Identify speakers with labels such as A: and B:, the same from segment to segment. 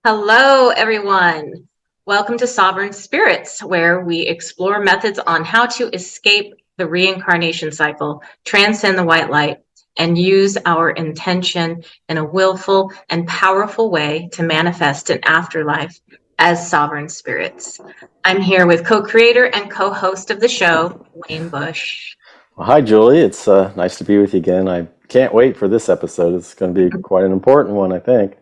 A: Hello, everyone. Welcome to Sovereign Spirits, where we explore methods on how to escape the reincarnation cycle, transcend the white light, and use our intention in a willful and powerful way to manifest an afterlife as sovereign spirits. I'm here with co-creator and co-host of the show, Wayne Bush.
B: Well, hi, Julie. It's nice to be with you again. I can't wait for this episode. It's going to be quite an important one, I think.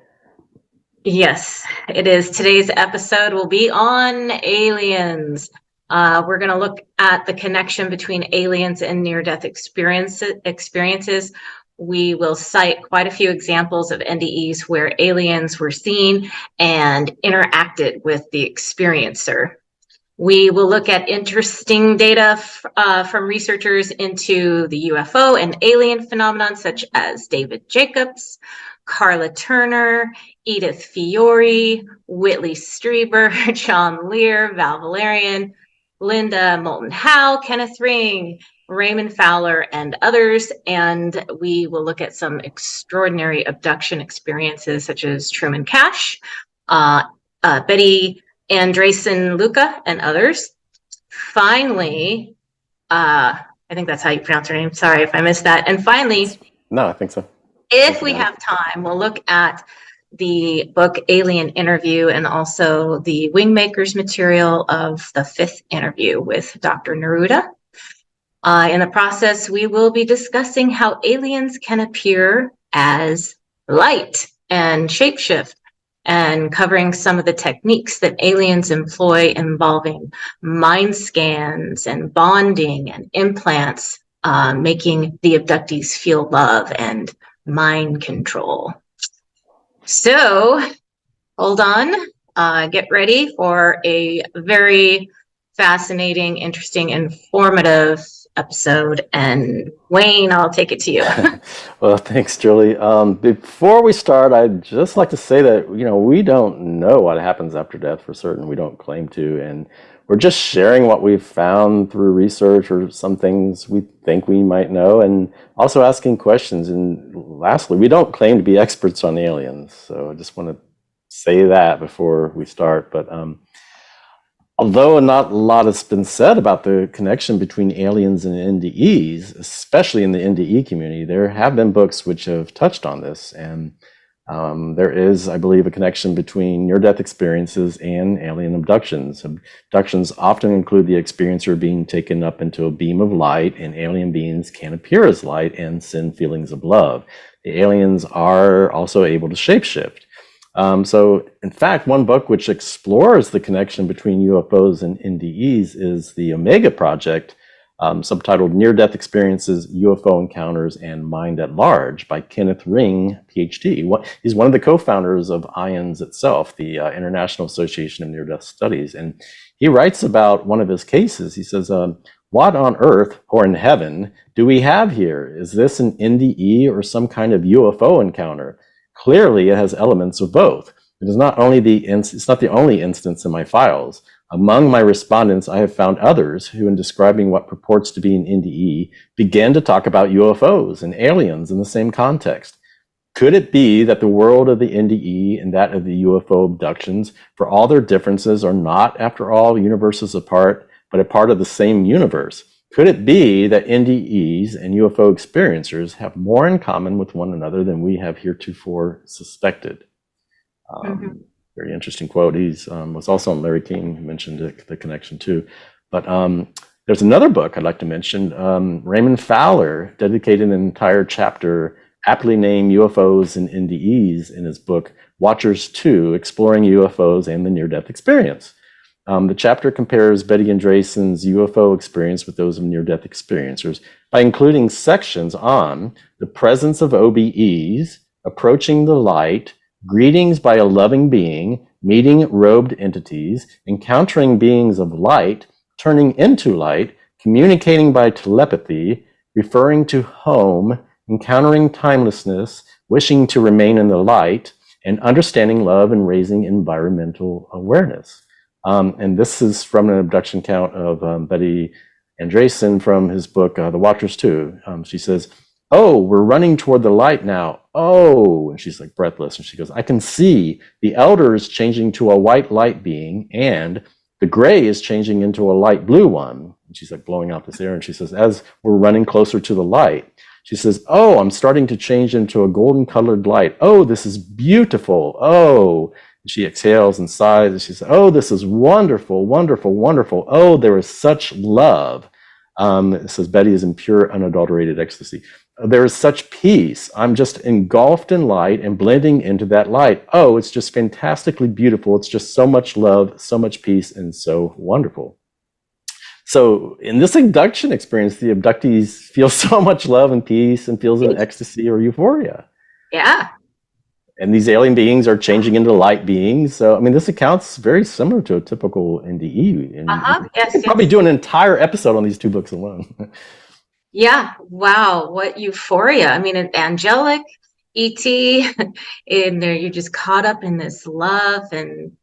A: Yes, it is. Today's episode will be on aliens. We're going to look at the connection between aliens and near-death experiences. We will cite quite a few examples of NDEs where aliens were seen and interacted with the experiencer. We will look at interesting data from researchers into the UFO and alien phenomenon, such as David Jacobs, Carla Turner, Edith Fiore, Whitley Strieber, John Lear, Val Valerian, Linda Moulton Howe, Kenneth Ring, Raymond Fowler, and others. And we will look at some extraordinary abduction experiences, such as Truman Cash, Betty Andresen Luca, and others. Finally, I think that's how you pronounce her name. Sorry if I missed that. And finally,
B: No, I think so.
A: if we have time, we'll look at the book Alien Interview and also the Wingmakers material of the 5th interview with Dr. Neruda. In the process, we will be discussing how aliens can appear as light and shapeshift, and covering some of the techniques that aliens employ involving mind scans and bonding and implants, making the abductees feel love and mind control. So hold on, get ready for a very fascinating, interesting, informative episode. And Wayne, I'll take it to you.
B: Well, thanks, Julie. Before we start, I'd just like to say that, we don't know what happens after death for certain. We don't claim to. And we're just sharing what we've found through research or some things we think we might know, and also asking questions. And lastly, we don't claim to be experts on aliens. So I just want to say that before we start. But although not a lot has been said about the connection between aliens and NDEs, especially in the NDE community, there have been books which have touched on this. And there is, I believe, a connection between near-death experiences and alien abductions. Abductions often include the experiencer being taken up into a beam of light, and alien beings can appear as light and send feelings of love. The aliens are also able to shapeshift. So, in fact, one book which explores the connection between UFOs and NDEs is the Omega Project, subtitled Near-Death Experiences, UFO Encounters, and Mind at Large by Kenneth Ring, PhD. He's one of the co-founders of IONS itself, the International Association of Near-Death Studies. And he writes about one of his cases. He says, what on earth or in heaven do we have here? Is this an NDE or some kind of UFO encounter? Clearly, it has elements of both. It is not only it's not the only instance in my files. Among my respondents, I have found others who, in describing what purports to be an NDE, began to talk about UFOs and aliens in the same context. Could it be that the world of the NDE and that of the UFO abductions, for all their differences, are not, after all, universes apart, but a part of the same universe? Could it be that NDEs and UFO experiencers have more in common with one another than we have heretofore suspected? Very interesting quote. He's was also on Larry King, who mentioned the connection too. But there's another book I'd like to mention. Raymond Fowler dedicated an entire chapter aptly named UFOs and NDEs in his book Watchers 2, Exploring UFOs and the Near-Death Experience. The chapter compares Betty Andresen's UFO experience with those of near-death experiencers by including sections on the presence of OBEs, approaching the light, greetings by a loving being, meeting robed entities, encountering beings of light, turning into light, communicating by telepathy, referring to home, encountering timelessness, wishing to remain in the light, and understanding love and raising environmental awareness. And this is from an abduction count of Betty Andresen from his book, The Watchers 2. She says, oh, we're running toward the light now. Oh, and she's like breathless. And she goes, I can see the elder is changing to a white light being, and the gray is changing into a light blue one. And she's like blowing out this air. And she says, as we're running closer to the light, she says, oh, I'm starting to change into a golden colored light. Oh, this is beautiful. Oh, and she exhales and sighs. And she says, oh, this is wonderful, wonderful, wonderful. Oh, there is such love. It says, Betty is in pure, unadulterated ecstasy. There is such peace. I'm just engulfed in light and blending into that light. Oh, it's just fantastically beautiful. It's just so much love, so much peace, and so wonderful. So in this abduction experience, the abductees feel so much love and peace and feels an ecstasy or euphoria.
A: Yeah.
B: And these alien beings are changing into light beings. So, I mean, this account's very similar to a typical NDE. And
A: Yes.
B: we could probably do an entire episode on these two books alone.
A: Yeah. Wow. What euphoria. I mean, an angelic, ET, in there, you're just caught up in this love, and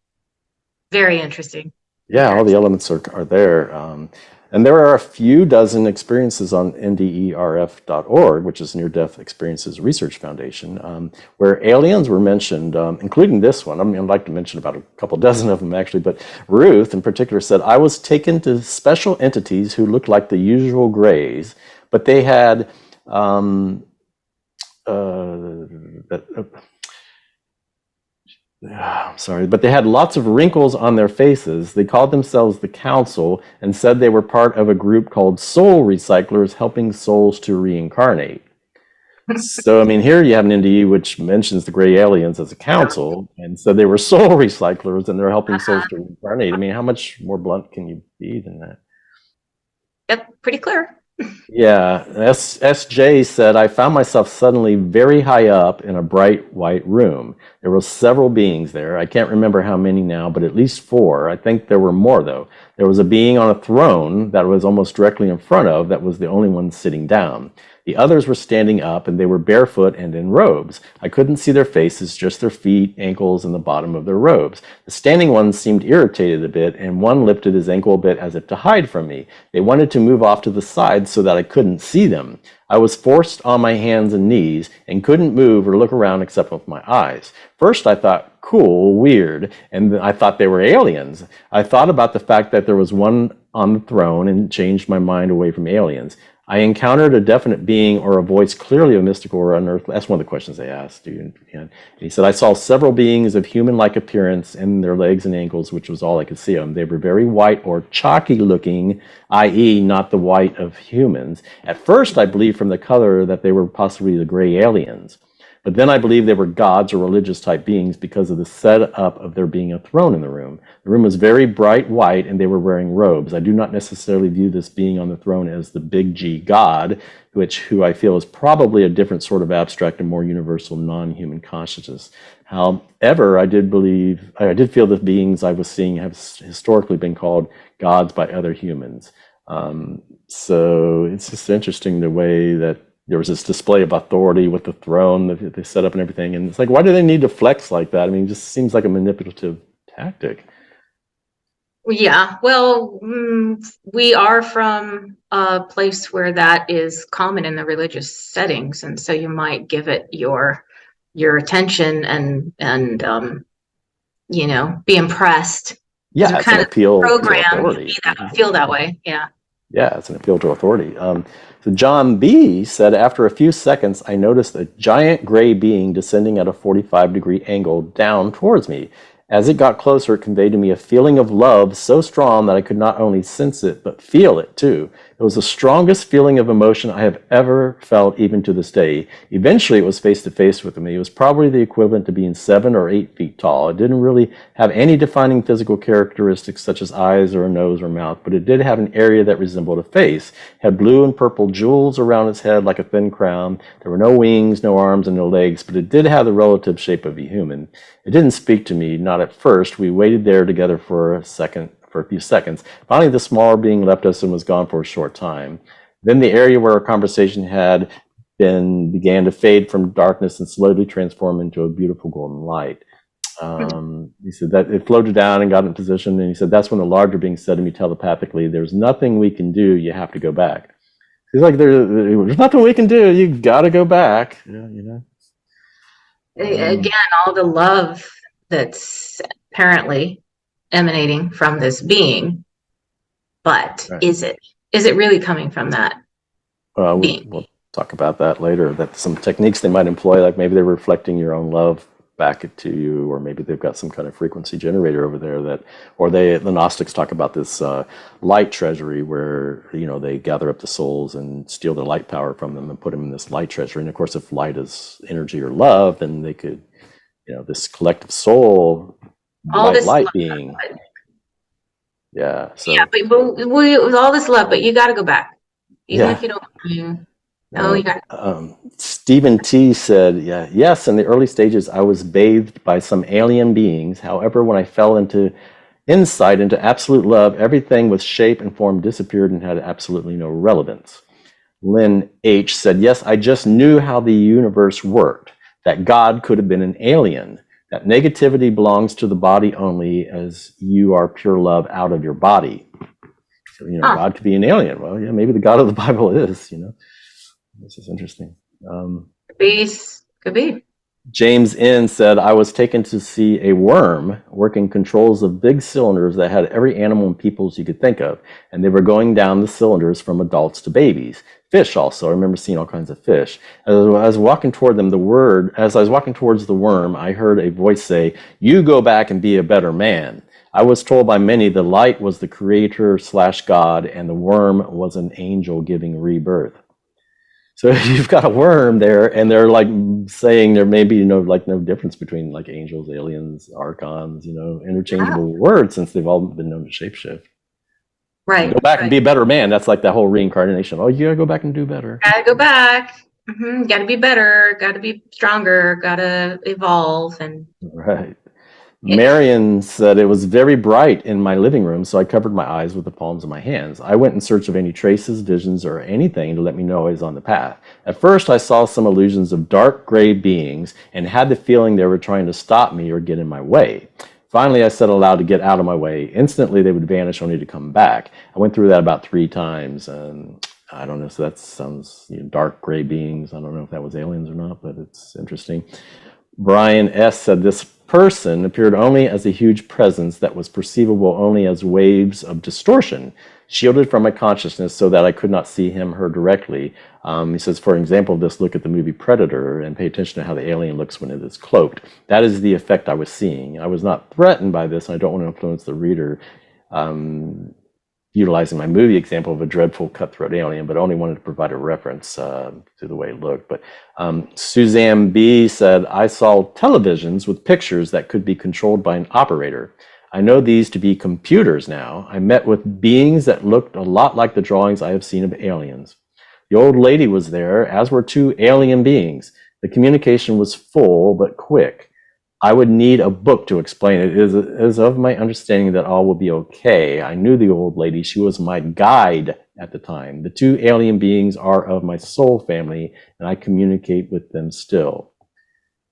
A: very interesting.
B: Yeah, all the elements are there. And there are a few dozen experiences on nderf.org, which is Near Death Experiences Research Foundation, where aliens were mentioned, including this one. I mean, I'd like to mention about a couple dozen of them, actually, but Ruth in particular said, I was taken to special entities who looked like the usual grays, but they had but they had lots of wrinkles on their faces. They called themselves the Council and said they were part of a group called Soul Recyclers, helping souls to reincarnate. So, I mean, here you have an NDE which mentions the gray aliens as a council, and so they were soul recyclers and they're helping souls to reincarnate. I mean, how much more blunt can you be than that?
A: Yep, pretty clear.
B: Yeah, SJ said, I found myself suddenly very high up in a bright white room. There were several beings there. I can't remember how many now, but at least 4. I think there were more, though. There was a being on a throne that was almost directly in front of, that was the only one sitting down. The others were standing up, and they were barefoot and in robes. I couldn't see their faces, just their feet, ankles, and the bottom of their robes. The standing ones seemed irritated a bit, and one lifted his ankle a bit as if to hide from me. They wanted to move off to the side so that I couldn't see them. I was forced on my hands and knees and couldn't move or look around except with my eyes. First I thought, cool, weird, and I thought they were aliens. I thought about the fact that there was one on the throne and changed my mind away from aliens. I encountered a definite being or a voice clearly of mystical or unearthly. That's one of the questions they asked. And he said, I saw several beings of human-like appearance in their legs and ankles, which was all I could see of them. They were very white or chalky looking, i.e. not the white of humans. At first, I believed from the color that they were possibly the gray aliens. But then I believe they were gods or religious type beings because of the setup of there being a throne in the room. The room was very bright white and they were wearing robes. I do not necessarily view this being on the throne as the big G God, who I feel is probably a different sort of abstract and more universal non-human consciousness. However, I did feel the beings I was seeing have historically been called gods by other humans. So it's just interesting the way that there was this display of authority with the throne that they set up and everything. And it's like, why do they need to flex like that? I mean, it just seems like a manipulative tactic.
A: Yeah, well, we are from a place where that is common in the religious settings, and so you might give it your attention and be impressed.
B: Yeah, it's an appeal to authority.
A: Feel that way.
B: Yeah, it's an appeal to authority. So John B. said, after a few seconds, I noticed a giant gray being descending at a 45-degree angle down towards me. As it got closer, it conveyed to me a feeling of love so strong that I could not only sense it, but feel it too. It was the strongest feeling of emotion I have ever felt, even to this day. Eventually, it was face to face with me. It was probably the equivalent to being 7 or 8 feet tall. It didn't really have any defining physical characteristics such as eyes or a nose or mouth, but it did have an area that resembled a face. It had blue and purple jewels around its head like a thin crown. There were no wings, no arms, and no legs, but it did have the relative shape of a human. It didn't speak to me, not at first. We waited there together for a few seconds. Finally, the smaller being left us and was gone for a short time. Then the area where our conversation had been began to fade from darkness and slowly transform into a beautiful golden light. He said that it floated down and got in position, and he said that's when the larger being said to me telepathically, there's nothing we can do, you have to go back. He's like, there's nothing we can do. You got to go back. Yeah, you know.
A: Again, all the love that's apparently emanating from this being, but
B: Right.
A: is it really coming from that being?
B: We'll talk about that later. That some techniques they might employ, like maybe they're reflecting your own love back to you, or maybe they've got some kind of frequency generator over there that, or the Gnostics talk about this light treasury where, you know, they gather up the souls and steal their light power from them and put them in this light treasury. And of course, if light is energy or love, then they could, you know, this collective soul,
A: All this
B: light
A: love,
B: being. Yeah. So
A: yeah, but we with all this love, but you got to go back, even
B: yeah.
A: if you don't. You got.
B: Stephen T said, yeah, yes, in the early stages, I was bathed by some alien beings. However, when I fell into insight into absolute love, everything with shape and form disappeared and had absolutely no relevance. Lynn H said, yes, I just knew how the universe worked, that God could have been an alien, that negativity belongs to the body only, as you are pure love out of your body. So, you know, God could be an alien. Well, yeah, maybe the God of the Bible is, you know. This is interesting.
A: Could be.
B: James N said, I was taken to see a worm working controls of big cylinders that had every animal and peoples you could think of. And they were going down the cylinders from adults to babies. Fish also. I remember seeing all kinds of fish. As I was walking toward them, as I was walking towards the worm, I heard a voice say, you go back and be a better man. I was told by many the light was the creator / God, and the worm was an angel giving rebirth. So you've got a worm there, and they're like saying there may be no difference between like angels, aliens, archons, you know, interchangeable words, since they've all been known to shapeshift.
A: Right.
B: Go back and be a better man. That's like that whole reincarnation. Oh, you gotta go back and do better.
A: Gotta go back. Gotta be better. Gotta be stronger. Gotta evolve. And
B: right. Marion said, it was very bright in my living room, so I covered my eyes with the palms of my hands. I went in search of any traces, visions, or anything to let me know I was on the path. At first, I saw some illusions of dark gray beings and had the feeling they were trying to stop me or get in my way. Finally, I said aloud to get out of my way. Instantly, they would vanish only to come back. I went through that about 3 times, and I don't know, so that sounds, you know, dark gray beings. I don't know if that was aliens or not, but it's interesting. Brian S. said, this person appeared only as a huge presence that was perceivable only as waves of distortion, shielded from my consciousness so that I could not see him, her directly. He says, for example, just look at the movie Predator and pay attention to how the alien looks when it is cloaked. That is the effect I was seeing. I was not threatened by this, and I don't want to influence the reader. Utilizing my movie example of a dreadful cutthroat alien, but only wanted to provide a reference to the way it looked. But Suzanne B. said, I saw televisions with pictures that could be controlled by an operator. I know these to be computers now. I met with beings that looked a lot like the drawings I have seen of aliens. The old lady was there, as were 2 alien beings. The communication was full but quick. I would need a book to explain it. It is of my understanding that all will be okay. I knew the old lady. She was my guide at the time. The 2 alien beings are of my soul family, and I communicate with them still.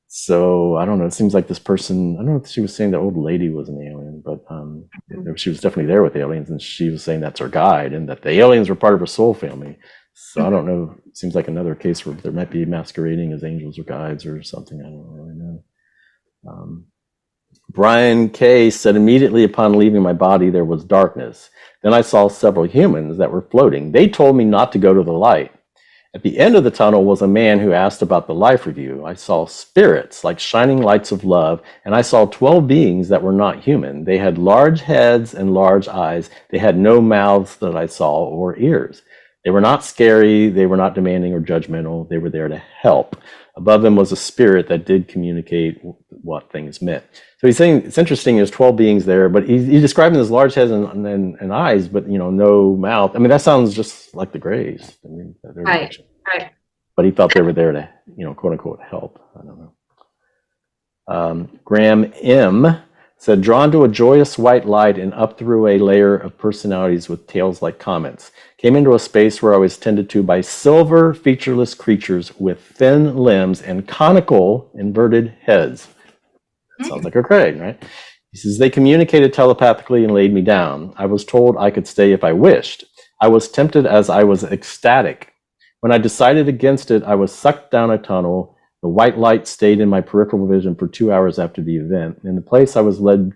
B: So I don't know. It seems like this person, I don't know if she was saying the old lady was an alien, but she was definitely there with aliens, and she was saying that's her guide and that the aliens were part of her soul family. So I don't know. It seems like another case where there might be masquerading as angels or guides or something. I don't really know. Brian K. said, immediately upon leaving my body, there was darkness. Then I saw several humans that were floating. They told me not to go to the light. At the end of the tunnel was a man who asked about the life review. I saw spirits like shining lights of love, and I saw 12 beings that were not human. They had large heads and large eyes. They had no mouths that I saw or ears. They were not scary. They were not demanding or judgmental. They were there to help. Above them was a spirit that did communicate what things meant. So he's saying it's interesting. There's 12 beings there, but he's describing as large heads and eyes, but you know, no mouth. I mean, that sounds just like the Greys. I mean,
A: right.
B: But he felt they were there to, you know, quote unquote, help. I don't know. Graham M. said, drawn to a joyous white light and up through a layer of personalities with tails like comets. Came into a space where I was tended to by silver, featureless creatures with thin limbs and conical, inverted heads. That sounds like a Craig, right? He says, they communicated telepathically and laid me down. I was told I could stay if I wished. I was tempted as I was ecstatic. When I decided against it, I was sucked down a tunnel. The white light stayed in my peripheral vision for 2 hours after the event. In the place I was led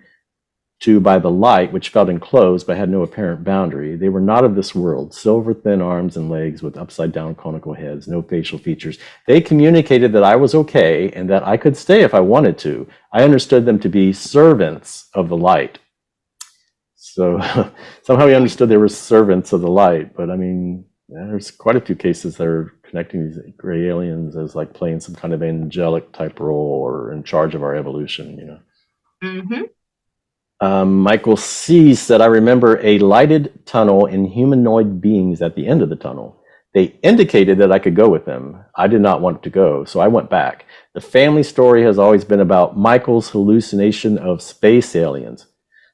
B: to by the light, which felt enclosed but had no apparent boundary. They were not of this world, silver thin arms and legs with upside down conical heads, no facial features. They communicated that I was okay and that I could stay if I wanted to. I understood them to be servants of the light. So somehow he understood they were servants of the light, but I mean, there's quite a few cases that are connecting these gray aliens as like playing some kind of angelic type role or in charge of our evolution, you know.
A: Mm-hmm.
B: Michael C. said, I remember a lighted tunnel and humanoid beings at the end of the tunnel. They indicated that I could go with them. I did not want to go, so I went back. The family story has always been about Michael's hallucination of space aliens.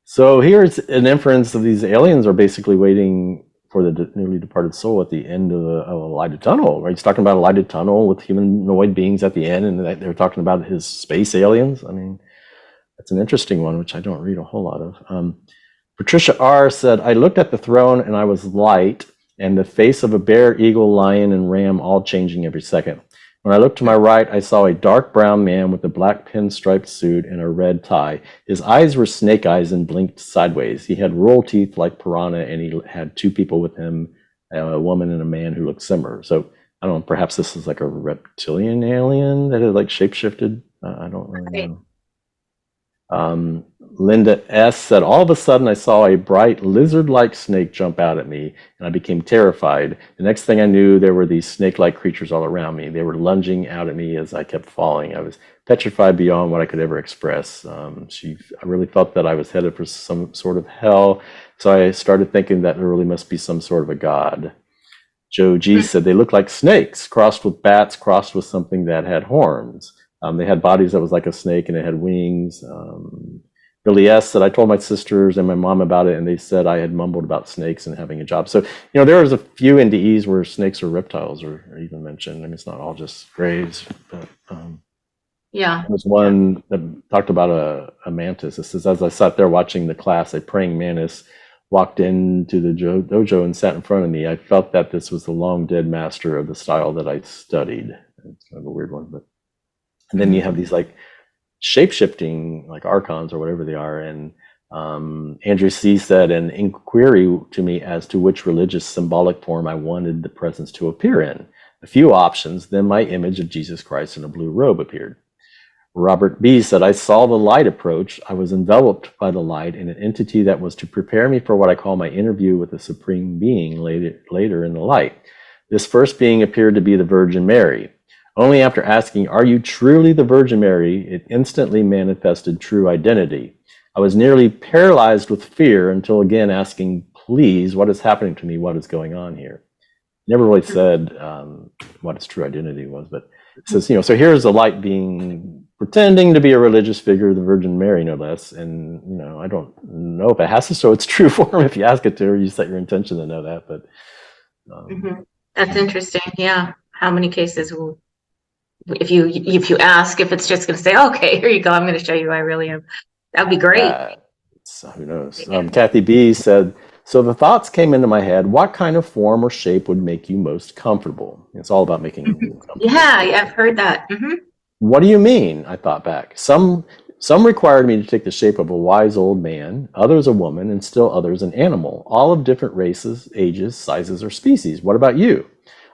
B: So here's an inference of these aliens are basically waiting for the newly departed soul at the end of a lighted tunnel, right? He's talking about a lighted tunnel with humanoid beings at the end, and they're talking about his space aliens. I mean, that's an interesting one, which I don't read a whole lot of. Patricia R. said, I looked at the throne and I was light, and the face of a bear, eagle, lion, and ram all changing every second. When I looked to my right, I saw a dark brown man with a black pinstriped suit and a red tie. His eyes were snake eyes and blinked sideways. He had roll teeth like piranha, and he had two people with him, a woman and a man who looked similar. So I don't know, perhaps this is like a reptilian alien that had like shapeshifted. I don't really know. Linda S. said, all of a sudden I saw a bright lizard-like snake jump out at me, and I became terrified. The next thing I knew, there were these snake-like creatures all around me. They were lunging out at me as I kept falling. I was petrified beyond what I could ever express. I really felt that I was headed for some sort of hell, so I started thinking that there really must be some sort of a god. Joe G. said, they looked like snakes, crossed with bats, crossed with something that had horns. They had bodies that was like a snake and it had wings. Billy S. said, I told my sisters and my mom about it, and they said I had mumbled about snakes and having a job. So, you know, there was a few NDEs where snakes or reptiles are even mentioned. I mean, it's not all just grays, but
A: yeah.
B: There was one that talked about a mantis. It says, as I sat there watching the class, a praying mantis walked into the dojo and sat in front of me. I felt that this was the long dead master of the style that I studied. It's kind of a weird one, but. And then you have these like shape-shifting like archons or whatever they are. And Andrew C. said an inquiry to me as to which religious symbolic form I wanted the presence to appear in. A few options, then my image of Jesus Christ in a blue robe appeared. Robert B. said, I saw the light approach. I was enveloped by the light and an entity that was to prepare me for what I call my interview with the Supreme Being later in the light. This first being appeared to be the Virgin Mary. Only after asking, are you truly the Virgin Mary, it instantly manifested true identity. I was nearly paralyzed with fear until again asking, please, what is happening to me? What is going on here? Never really said what its true identity was, but it says, you know, so here's the light being pretending to be a religious figure, the Virgin Mary, no less. And, you know, I don't know if it has to show its true form. If you ask it to, or you set your intention to know that, but.
A: That's interesting. Yeah. How many cases will, if you ask, if it's just going to say, okay, here you go, I'm going to show you who I really am. That would be great.
B: Who knows? Kathy B. said, so the thoughts came into my head, what kind of form or shape would make you most comfortable? It's all about making you comfortable.
A: Yeah, I've heard that.
B: What do you mean? I thought back. Some required me to take the shape of a wise old man, others a woman, and still others an animal, all of different races, ages, sizes, or species. What about you?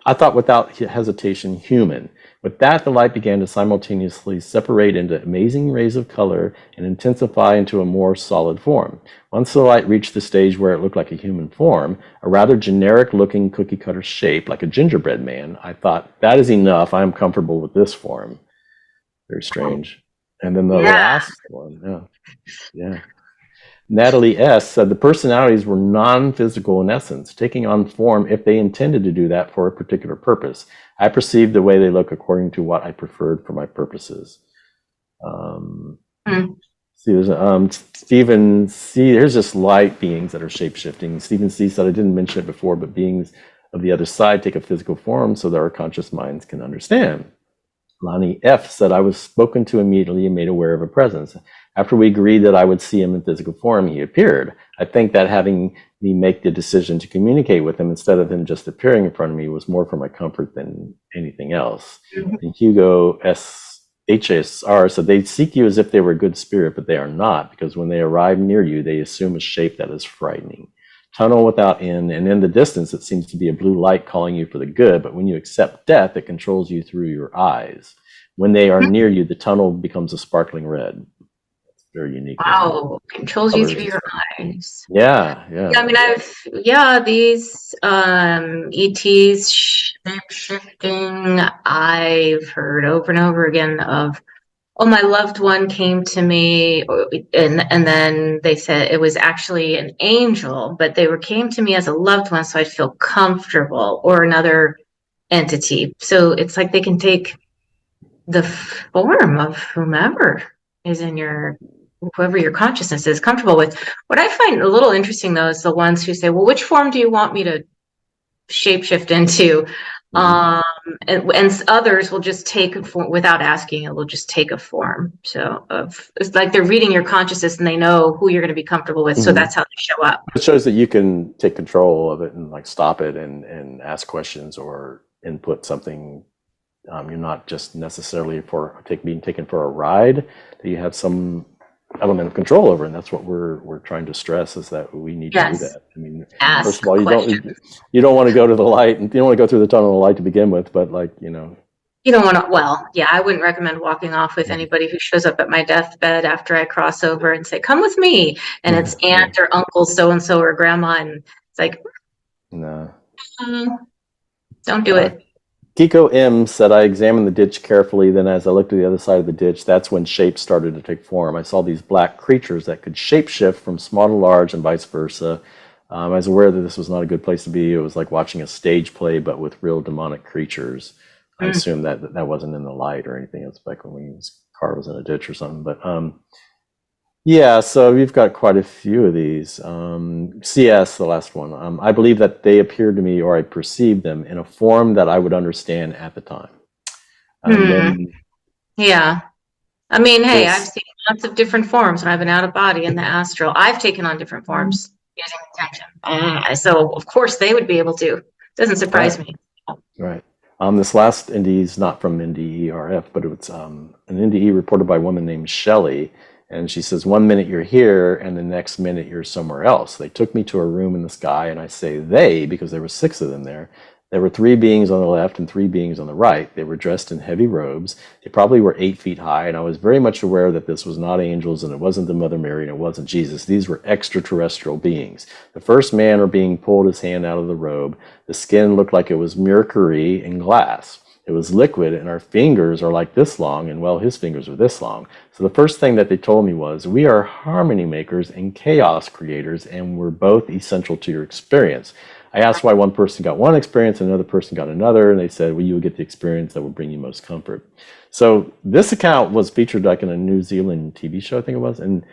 B: I thought without hesitation, human. With that, the light began to simultaneously separate into amazing rays of color and intensify into a more solid form. Once the light reached the stage where it looked like a human form, a rather generic-looking cookie-cutter shape, like a gingerbread man, I thought, that is enough. I am comfortable with this form. Very strange. And then the last one, yeah. Natalie S. said the personalities were non-physical in essence, taking on form if they intended to do that for a particular purpose. I perceived the way they look according to what I preferred for my purposes. See, there's Stephen C. Here's just light beings that are shape-shifting. Stephen C. said, I didn't mention it before, but beings of the other side take a physical form so that our conscious minds can understand. Lonnie F. said, I was spoken to immediately and made aware of a presence. After we agreed that I would see him in physical form, he appeared. I think that having me make the decision to communicate with him instead of him just appearing in front of me was more for my comfort than anything else. And Hugo HSR said, they seek you as if they were a good spirit, but they are not, because when they arrive near you, they assume a shape that is frightening. Tunnel without end, and in the distance, it seems to be a blue light calling you for the good, but when you accept death, it controls you through your eyes. When they are near you, the tunnel becomes a sparkling red. Very unique.
A: Wow, controls you through your eyes.
B: Yeah.
A: I mean, these ETs shape-shifting, I've heard over and over again of, oh, my loved one came to me, and then they said it was actually an angel, but came to me as a loved one, so I'd feel comfortable, or another entity. So it's like they can take the form of whomever is in whoever your consciousness is comfortable with. What I find a little interesting, though, is the ones who say, well, which form do you want me to shapeshift into? And others will just take a form without asking. It will just take a form. So it's like they're reading your consciousness and they know who you're going to be comfortable with. So that's how they show up.
B: It shows that you can take control of it and like stop it and ask questions or input something. You're not just necessarily being taken for a ride, that you have some element of control over, and that's what we're trying to stress, is that we need to do that. I mean, first of all, you don't want to go to the light, and you don't want to go through the tunnel of light to begin with, but you
A: don't want to. Well, yeah, I wouldn't recommend walking off with anybody who shows up at my deathbed after I cross over and say, "Come with me," and it's aunt or uncle so and so or grandma, and it's like,
B: no,
A: don't do it.
B: Kiko M said, I examined the ditch carefully. Then as I looked at the other side of the ditch, that's when shapes started to take form. I saw these black creatures that could shapeshift from small to large and vice versa. I was aware that this was not a good place to be. It was like watching a stage play, but with real demonic creatures. I assumed that wasn't in the light or anything. It was like when his car was in a ditch or something. But yeah, so we've got quite a few of these. CS, the last one. I believe that they appeared to me, or I perceived them, in a form that I would understand at the time.
A: Yeah. I mean, hey, I've seen lots of different forms when I've been out of body in the astral. I've taken on different forms using intention. So, of course, they would be able to. Doesn't surprise me.
B: Right. This last NDE is not from NDERF, but it's an NDE reported by a woman named Shelley. And she says, 1 minute you're here and the next minute you're somewhere else. They took me to a room in the sky, and I say they because there were 6 of them there. There were 3 beings on the left and 3 beings on the right. They were dressed in heavy robes. They probably were 8 feet high, and I was very much aware that this was not angels, and it wasn't the Mother Mary, and it wasn't Jesus. These were extraterrestrial beings. The first man or being pulled his hand out of the robe. The skin looked like it was mercury and glass. It was liquid, and our fingers are like this long, and well, his fingers are this long. So the first thing that they told me was, we are harmony makers and chaos creators, and we're both essential to your experience. I asked why one person got one experience and another person got another, and they said, well, you will get the experience that will bring you most comfort. So this account was featured like in a New Zealand TV show, I think it was, and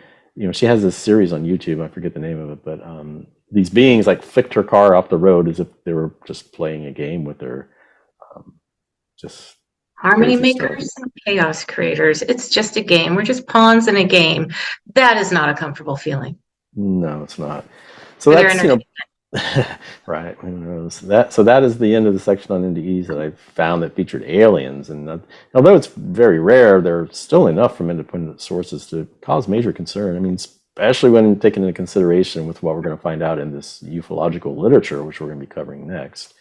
B: she has this series on YouTube, I forget the name of it, but these beings like flicked her car off the road as if they were just playing a game with her. Just
A: harmony makers and chaos creators. It's just a game. We're just pawns in a game. That is not a comfortable feeling.
B: No, it's not. So that's right. Who knows that? So that is the end of the section on NDEs that I found that featured aliens. And although it's very rare, they're still enough from independent sources to cause major concern. I mean, especially when taken into consideration with what we're going to find out in this ufological literature, which we're going to be covering next.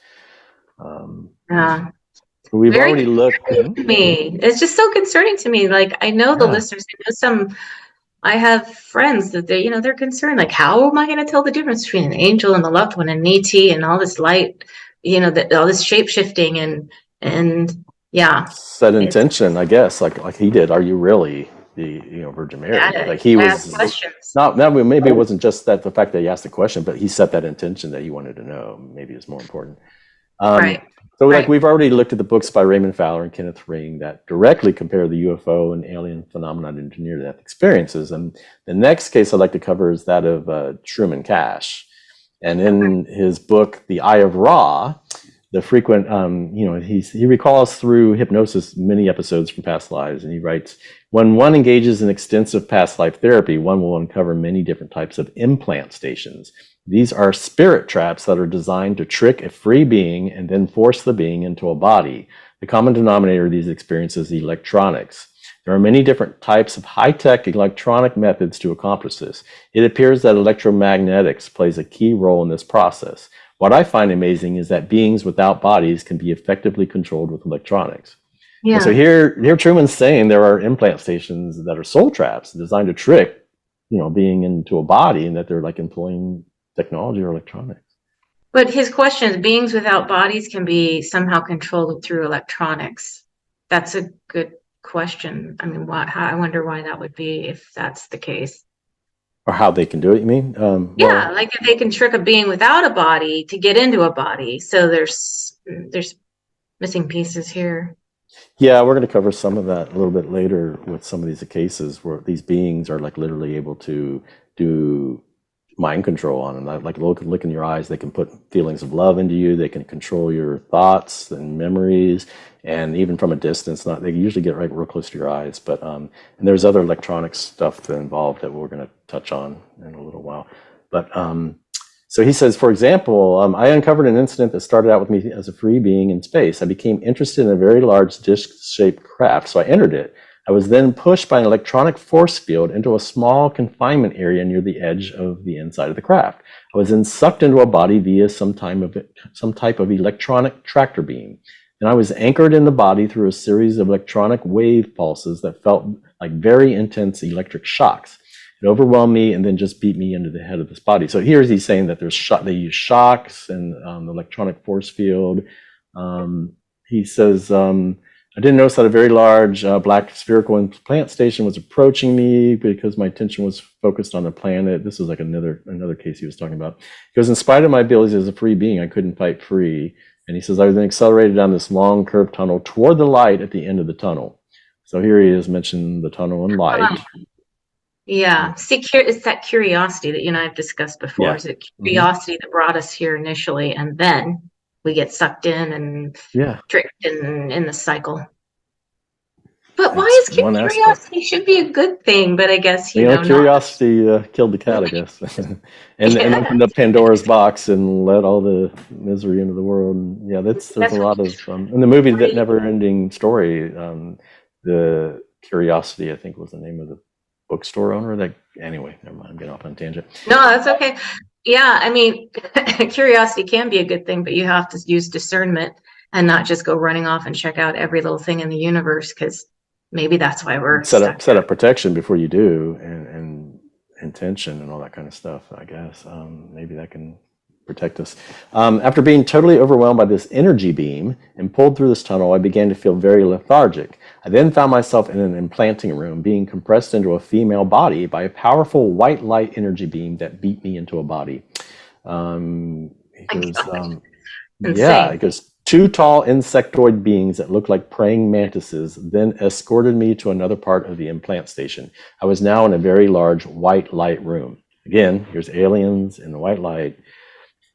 B: We've
A: very
B: already looked.
A: Me, it's just so concerning to me. Like, I know the listeners. I have friends that they're concerned. Like, how am I going to tell the difference between an angel and the loved one, and ET, and all this light, all this shape shifting, and yeah.
B: Set intention, I guess, like he did. Are you really the Virgin Mary? Like he was. Not maybe it wasn't just that the fact that he asked the question, but he set that intention that you wanted to know. Maybe is more important.
A: Right.
B: So we've already looked at the books by Raymond Fowler and Kenneth Ring that directly compare the UFO and alien phenomenon into near-death experiences. And the next case I'd like to cover is that of Truman Cash. And in his book, The Eye of Ra, the frequent, he recalls through hypnosis many episodes from past lives, and he writes, when one engages in extensive past life therapy, one will uncover many different types of implant stations. These are spirit traps that are designed to trick a free being and then force the being into a body. The common denominator of these experiences is electronics. There are many different types of high-tech electronic methods to accomplish this. It appears that electromagnetics plays a key role in this process. What I find amazing is that beings without bodies can be effectively controlled with electronics.
A: Yeah.
B: And so here Truman's saying there are implant stations that are soul traps designed to trick, being into a body, and that they're like employing technology or electronics.
A: But his question is, beings without bodies can be somehow controlled through electronics. That's a good question. I mean, I wonder why that would be, if that's the case.
B: Or how they can do it, you mean?
A: Yeah, like if they can trick a being without a body to get into a body. So there's missing pieces here.
B: Yeah, we're going to cover some of that a little bit later with some of these cases where these beings are like literally able to do mind control on them. Like look in your eyes, they can put feelings of love into you. They can control your thoughts and memories, and even from a distance. They usually get right real close to your eyes, but and there's other electronic stuff involved that we're going to touch on in a little while. But so he says, for example, I uncovered an incident that started out with me as a free being in space. I became interested in a very large disc-shaped craft, so I entered it. I was then pushed by an electronic force field into a small confinement area near the edge of the inside of the craft. I was then sucked into a body via some type of electronic tractor beam. And I was anchored in the body through a series of electronic wave pulses that felt like very intense electric shocks. It overwhelmed me and then just beat me into the head of this body. So here he's saying that they use shocks and the electronic force field. He says, I didn't notice that a very large black spherical implant station was approaching me because my attention was focused on the planet. This is like another case he was talking about. Because in spite of my abilities as a free being, I couldn't fight free. And he says, I was then accelerated down this long curved tunnel toward the light at the end of the tunnel. So here he is mentioning the tunnel and light.
A: Yeah. See, it's that curiosity that you and I have discussed before.
B: Yeah.
A: Is it curiosity that brought us here initially, and then we get sucked in and tricked in the cycle. But why is curiosity should be a good thing? But I guess
B: curiosity killed the cat, I guess, and opened up Pandora's box and let all the misery into the world. And there's a lot of in the movie, that never-ending story. The Curiosity, I think, was the name of the bookstore owner. Anyway, never mind. I'm getting off on a tangent.
A: No, that's okay. Yeah, I mean, curiosity can be a good thing, but you have to use discernment and not just go running off and check out every little thing in the universe, because maybe that's why we're
B: set up protection before you do, and intention and all that kind of stuff. I guess maybe that can protect us. After being totally overwhelmed by this energy beam and pulled through this tunnel, I began to feel very lethargic. I then found myself in an implanting room, being compressed into a female body by a powerful white light energy beam that beat me into a body. It goes, two tall insectoid beings that looked like praying mantises then escorted me to another part of the implant station. I was now in a very large white light room. Again, here's aliens in the white light.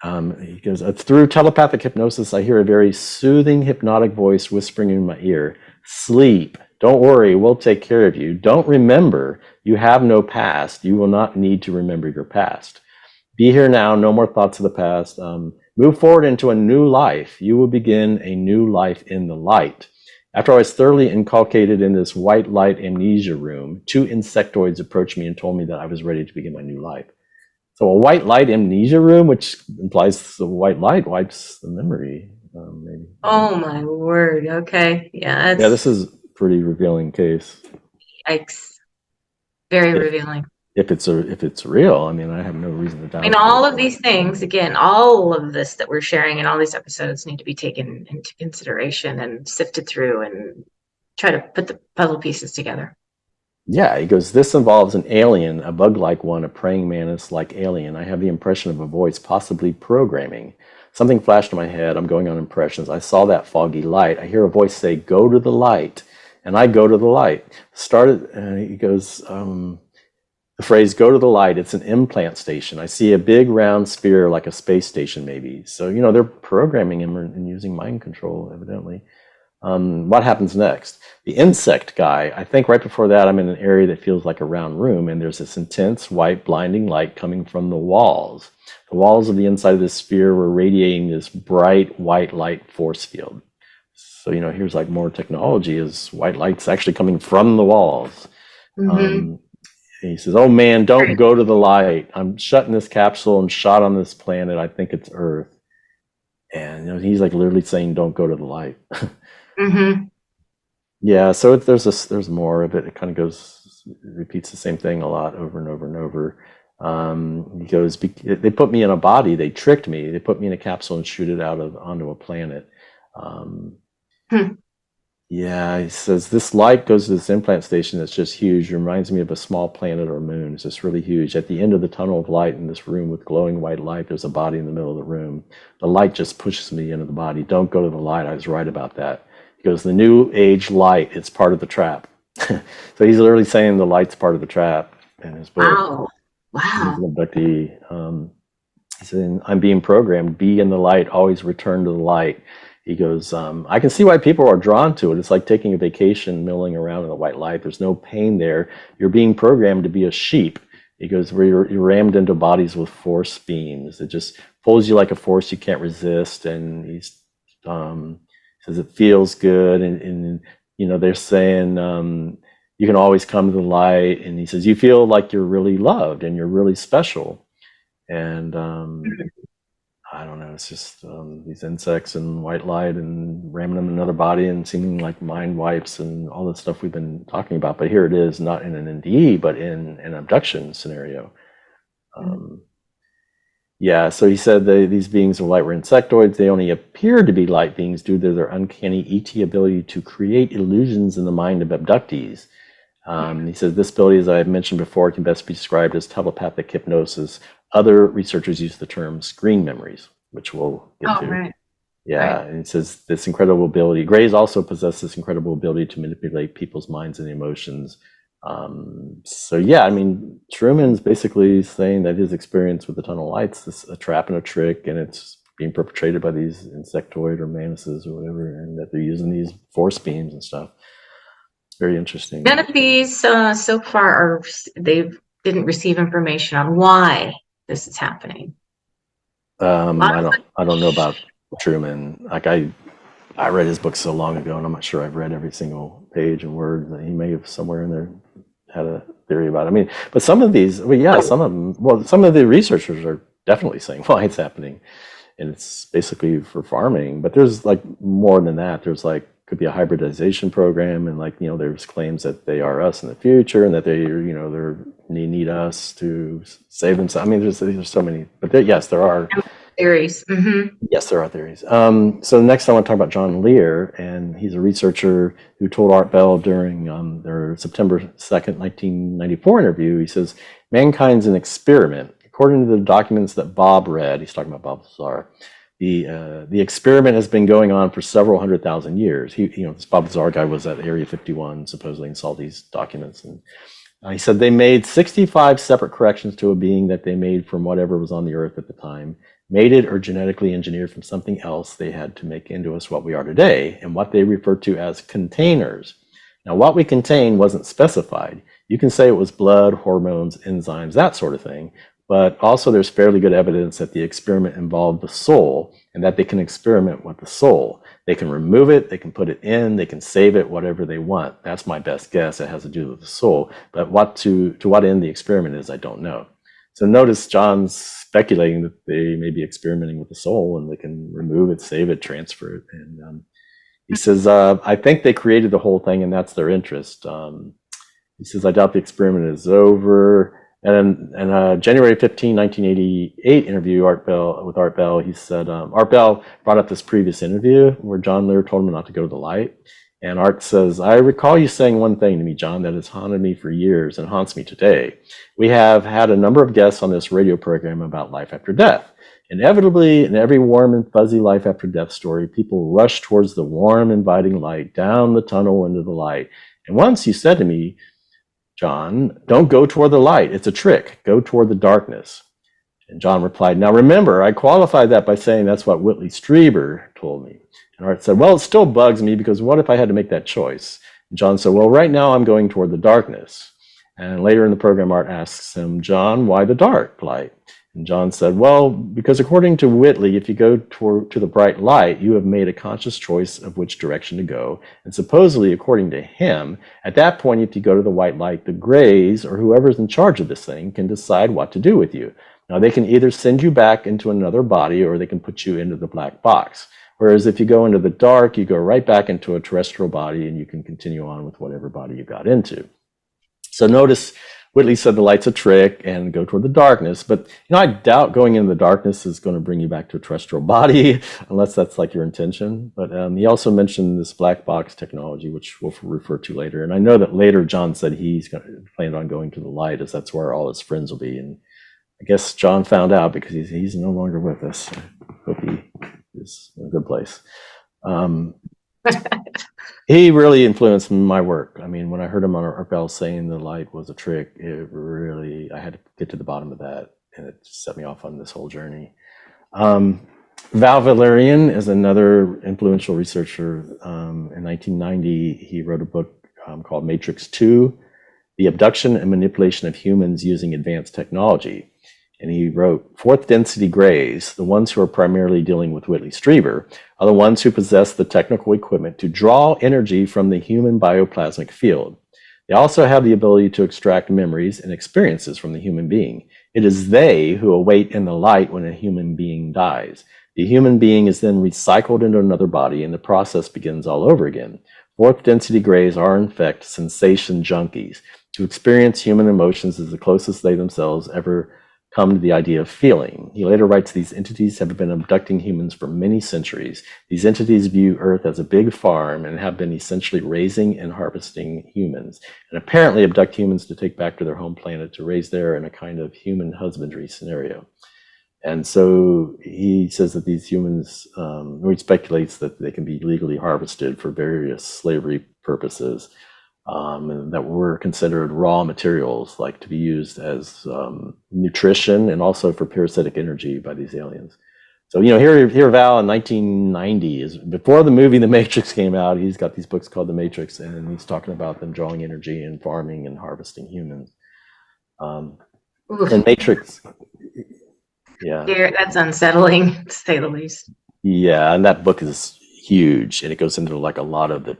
B: He goes, through telepathic hypnosis, I hear a very soothing, hypnotic voice whispering in my ear, sleep, don't worry, we'll take care of you. Don't remember, you have no past. You will not need to remember your past. Be here now, no more thoughts of the past. Move forward into a new life. You will begin a new life in the light. After I was thoroughly inculcated in this white light amnesia room, two insectoids approached me and told me that I was ready to begin my new life. So a white light amnesia room, which implies the white light wipes the memory. Maybe.
A: Oh my word! Okay, yeah.
B: This is a pretty revealing case.
A: Yikes! Very revealing.
B: If it's real, I mean, I have no reason to doubt.
A: I mean, all of these things, again, all of this that we're sharing in all these episodes need to be taken into consideration and sifted through and try to put the puzzle pieces together.
B: Yeah, he goes, this involves an alien, a bug-like one, a praying mantis-like alien. I have the impression of a voice, possibly programming. Something flashed in my head. I'm going on impressions. I saw that foggy light. I hear a voice say, go to the light. And I go to the light. He goes, the phrase "go to the light." It's an implant station. I see a big round sphere like a space station, maybe. So they're programming him and using mind control, evidently. What happens next? The insect guy. I think right before that, I'm in an area that feels like a round room, and there's this intense white blinding light coming from the walls. The walls of the inside of this sphere were radiating this bright white light force field. So here's like more technology, is white light's actually coming from the walls.
A: Mm-hmm.
B: He says, "Oh man, don't go to the light. I'm shutting this capsule and shot on this planet. I think it's Earth." And he's like literally saying, "Don't go to the light."
A: Mm-hmm.
B: Yeah, so there's more of it. It kind of repeats the same thing a lot over and over and over. He goes, "They put me in a body. They tricked me. They put me in a capsule and shoot it onto a planet." Yeah, he says this light goes to this implant station that's just huge. It reminds me of a small planet or moon. It's just really huge. At the end of the tunnel of light in this room with glowing white light, there's a body in the middle of the room. The light just pushes me into the body. Don't go to the light. I was right about that. He goes, "The new age light, it's part of the trap." So he's literally saying the light's part of the trap in his book.
A: Wow.
B: He's an abductee. He said, "I'm being programmed. Be in the light. Always return to the light." He goes, "I can see why people are drawn to it. It's like taking a vacation, milling around in the white light. There's no pain there. You're being programmed to be a sheep." He goes, "Where you're rammed into bodies with force beams. It just pulls you like a force you can't resist." And he says it feels good. And they're saying you can always come to the light. And he says, "You feel like you're really loved and you're really special." And I don't know, it's just these insects and white light and ramming them in another body and seeming like mind wipes and all the stuff we've been talking about. But here it is, not in an NDE, but in an abduction scenario. Yeah, so he said these beings of light were insectoids. They only appeared to be light beings due to their uncanny ET ability to create illusions in the mind of abductees. He says this ability, as I have mentioned before, can best be described as telepathic hypnosis. Other researchers use the term screen memories, which we'll get to.
A: Right.
B: Yeah,
A: Right.
B: and it says this incredible ability. Greys also possess this incredible ability to manipulate people's minds and emotions. So yeah, I mean, Truman's basically saying that his experience with the tunnel lights is a trap and a trick, and it's being perpetrated by these insectoid or manuses or whatever, and that they're using these force beams and stuff. Very interesting.
A: None of these so far they didn't receive information on why this is happening.
B: I don't know about Truman. Like I read his book so long ago, and I'm not sure I've read every single page and word. That he may have somewhere in there had a theory about it. I mean, but some of these, some of them, some of the researchers are definitely saying why it's happening, and it's basically for farming. But there's like more than that. There's like could be a hybridization program, and like there's claims that they are us in the future, and that they they need us to save themselves. I mean, there's so many, but yes, there are
A: theories. Mm-hmm.
B: Yes, there are theories. So next I want to talk about John Lear, and he's a researcher who told Art Bell during their September 2nd, 1994 interview, he says, "Mankind's an experiment. According to the documents that Bob read," he's talking about Bob Lazar, the experiment has been going on for several 100,000 years. This Bob Lazar guy was at Area 51 supposedly and saw these documents, and he said they made 65 separate corrections to a being that they made from whatever was on the earth at the time, mated or genetically engineered from something else they had to make into us what we are today, and what they refer to as containers. Now, what we contain wasn't specified. You can say it was blood, hormones, enzymes, that sort of thing, but also there's fairly good evidence that the experiment involved the soul, and that they can experiment with the soul. They can remove it, they can put it in, they can save it, whatever they want. That's my best guess. It has to do with the soul. But to what end the experiment is, I don't know. So notice John's speculating that they may be experimenting with the soul, and they can remove it, save it, transfer it. And he says, "I think they created the whole thing, and that's their interest." He says, "I doubt the experiment is over." And in a January 15, 1988 interview with Art Bell, he said, Art Bell brought up this previous interview where John Lear told him not to go to the light. And Art says, "I recall you saying one thing to me, John, that has haunted me for years and haunts me today. We have had a number of guests on this radio program about life after death. Inevitably, in every warm and fuzzy life after death story, people rush towards the warm, inviting light, down the tunnel into the light. And once you said to me, John, don't go toward the light. It's a trick. Go toward the darkness. And John replied, now remember, I qualified that by saying that's what Whitley Strieber told me. And Art said, well, it still bugs me because what if I had to make that choice? And John said, well, right now I'm going toward the darkness. And later in the program, Art asks him, John, why the dark light? And John said, well, because according to Whitley, if you go to the bright light, you have made a conscious choice of which direction to go. And supposedly, according to him, at that point, if you go to the white light, the grays, or whoever's in charge of this thing, can decide what to do with you. Now, they can either send you back into another body, or they can put you into the black box. Whereas if you go into the dark, you go right back into a terrestrial body, and you can continue on with whatever body you got into. So notice Whitley said the light's a trick and go toward the darkness, but I doubt going into the darkness is going to bring you back to a terrestrial body, unless that's like your intention. But he also mentioned this black box technology, which we'll refer to later. And I know that later John said he's planned on going to the light, as that's where all his friends will be. And I guess John found out because he's no longer with us. I hope he is in a good place. He really influenced my work. I mean, when I heard him on Appel saying the light was a trick, I had to get to the bottom of that, and it just set me off on this whole journey. Val Valerian is another influential researcher. In 1990, he wrote a book called Matrix 2, The Abduction and Manipulation of Humans Using Advanced Technology. And he wrote, fourth density grays, the ones who are primarily dealing with Whitley Strieber, are the ones who possess the technical equipment to draw energy from the human bioplasmic field. They also have the ability to extract memories and experiences from the human being. It is they who await in the light when a human being dies. The human being is then recycled into another body, and the process begins all over again. Fourth density grays are, in fact, sensation junkies. To experience human emotions is the closest they themselves ever come to the idea of feeling. He later writes, these entities have been abducting humans for many centuries. These entities view Earth as a big farm and have been essentially raising and harvesting humans, and apparently abduct humans to take back to their home planet to raise there in a kind of human husbandry scenario. And so he says that these humans, or he speculates that they can be legally harvested for various slavery purposes, and that were considered raw materials, like to be used as nutrition and also for parasitic energy by these aliens. So, here Val in 1990 is before the movie The Matrix came out. He's got these books called The Matrix, and he's talking about them drawing energy and farming and harvesting humans. And Matrix, yeah.
A: That's unsettling, to say the least.
B: Yeah, and that book is huge, and it goes into like a lot of the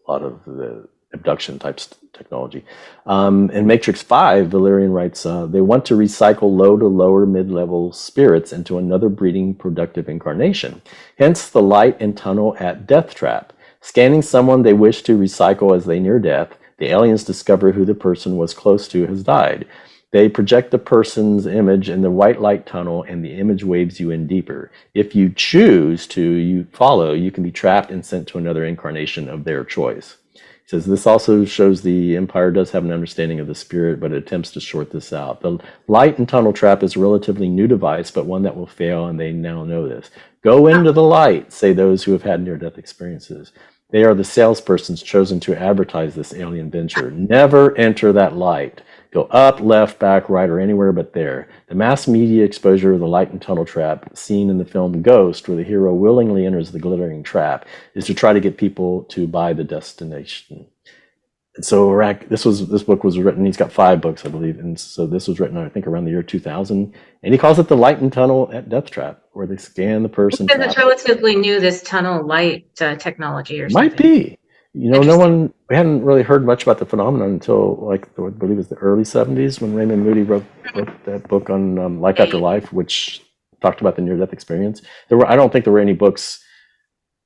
B: a lot of the abduction types technology. In Matrix 5, Valerian writes, they want to recycle low to lower mid-level spirits into another breeding productive incarnation. Hence the light and tunnel at Death Trap. Scanning someone they wish to recycle as they near death, the aliens discover who the person was close to has died. They project the person's image in the white light tunnel, and the image waves you in deeper. If you choose to follow, you can be trapped and sent to another incarnation of their choice. He says this also shows the Empire does have an understanding of the spirit, but it attempts to short this out. The light and tunnel trap is a relatively new device, but one that will fail, and they now know this. Go into the light, say those who have had near-death experiences. They are the salespersons chosen to advertise this alien venture. Never enter that light. Go up, left, back, right, or anywhere but there. The mass media exposure of the light and tunnel trap, seen in the film Ghost, where the hero willingly enters the glittering trap, is to try to get people to buy the destination. And so this book was written, he's got 5 books, I believe, and so this was written, I think, around the year 2000, and he calls it the light and tunnel at Death Trap, where they scan the person.
A: It's relatively new, this tunnel light technology or something.
B: Might be. We hadn't really heard much about the phenomenon until, I believe it was the early 70s, when Raymond Moody wrote that book on Life After Life, which talked about the near-death experience. I don't think there were any books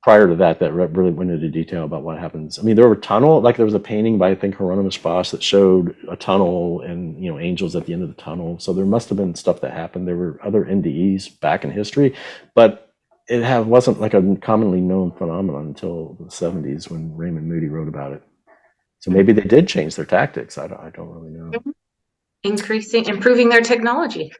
B: prior to that really went into detail about what happens. I mean, there were there was a painting by, I think, Hieronymus Bosch that showed a tunnel and, angels at the end of the tunnel. So there must have been stuff that happened. There were other NDEs back in history, but it wasn't like a commonly known phenomenon until the 70s when Raymond Moody wrote about it. So maybe they did change their tactics. I don't really know.
A: improving their technology.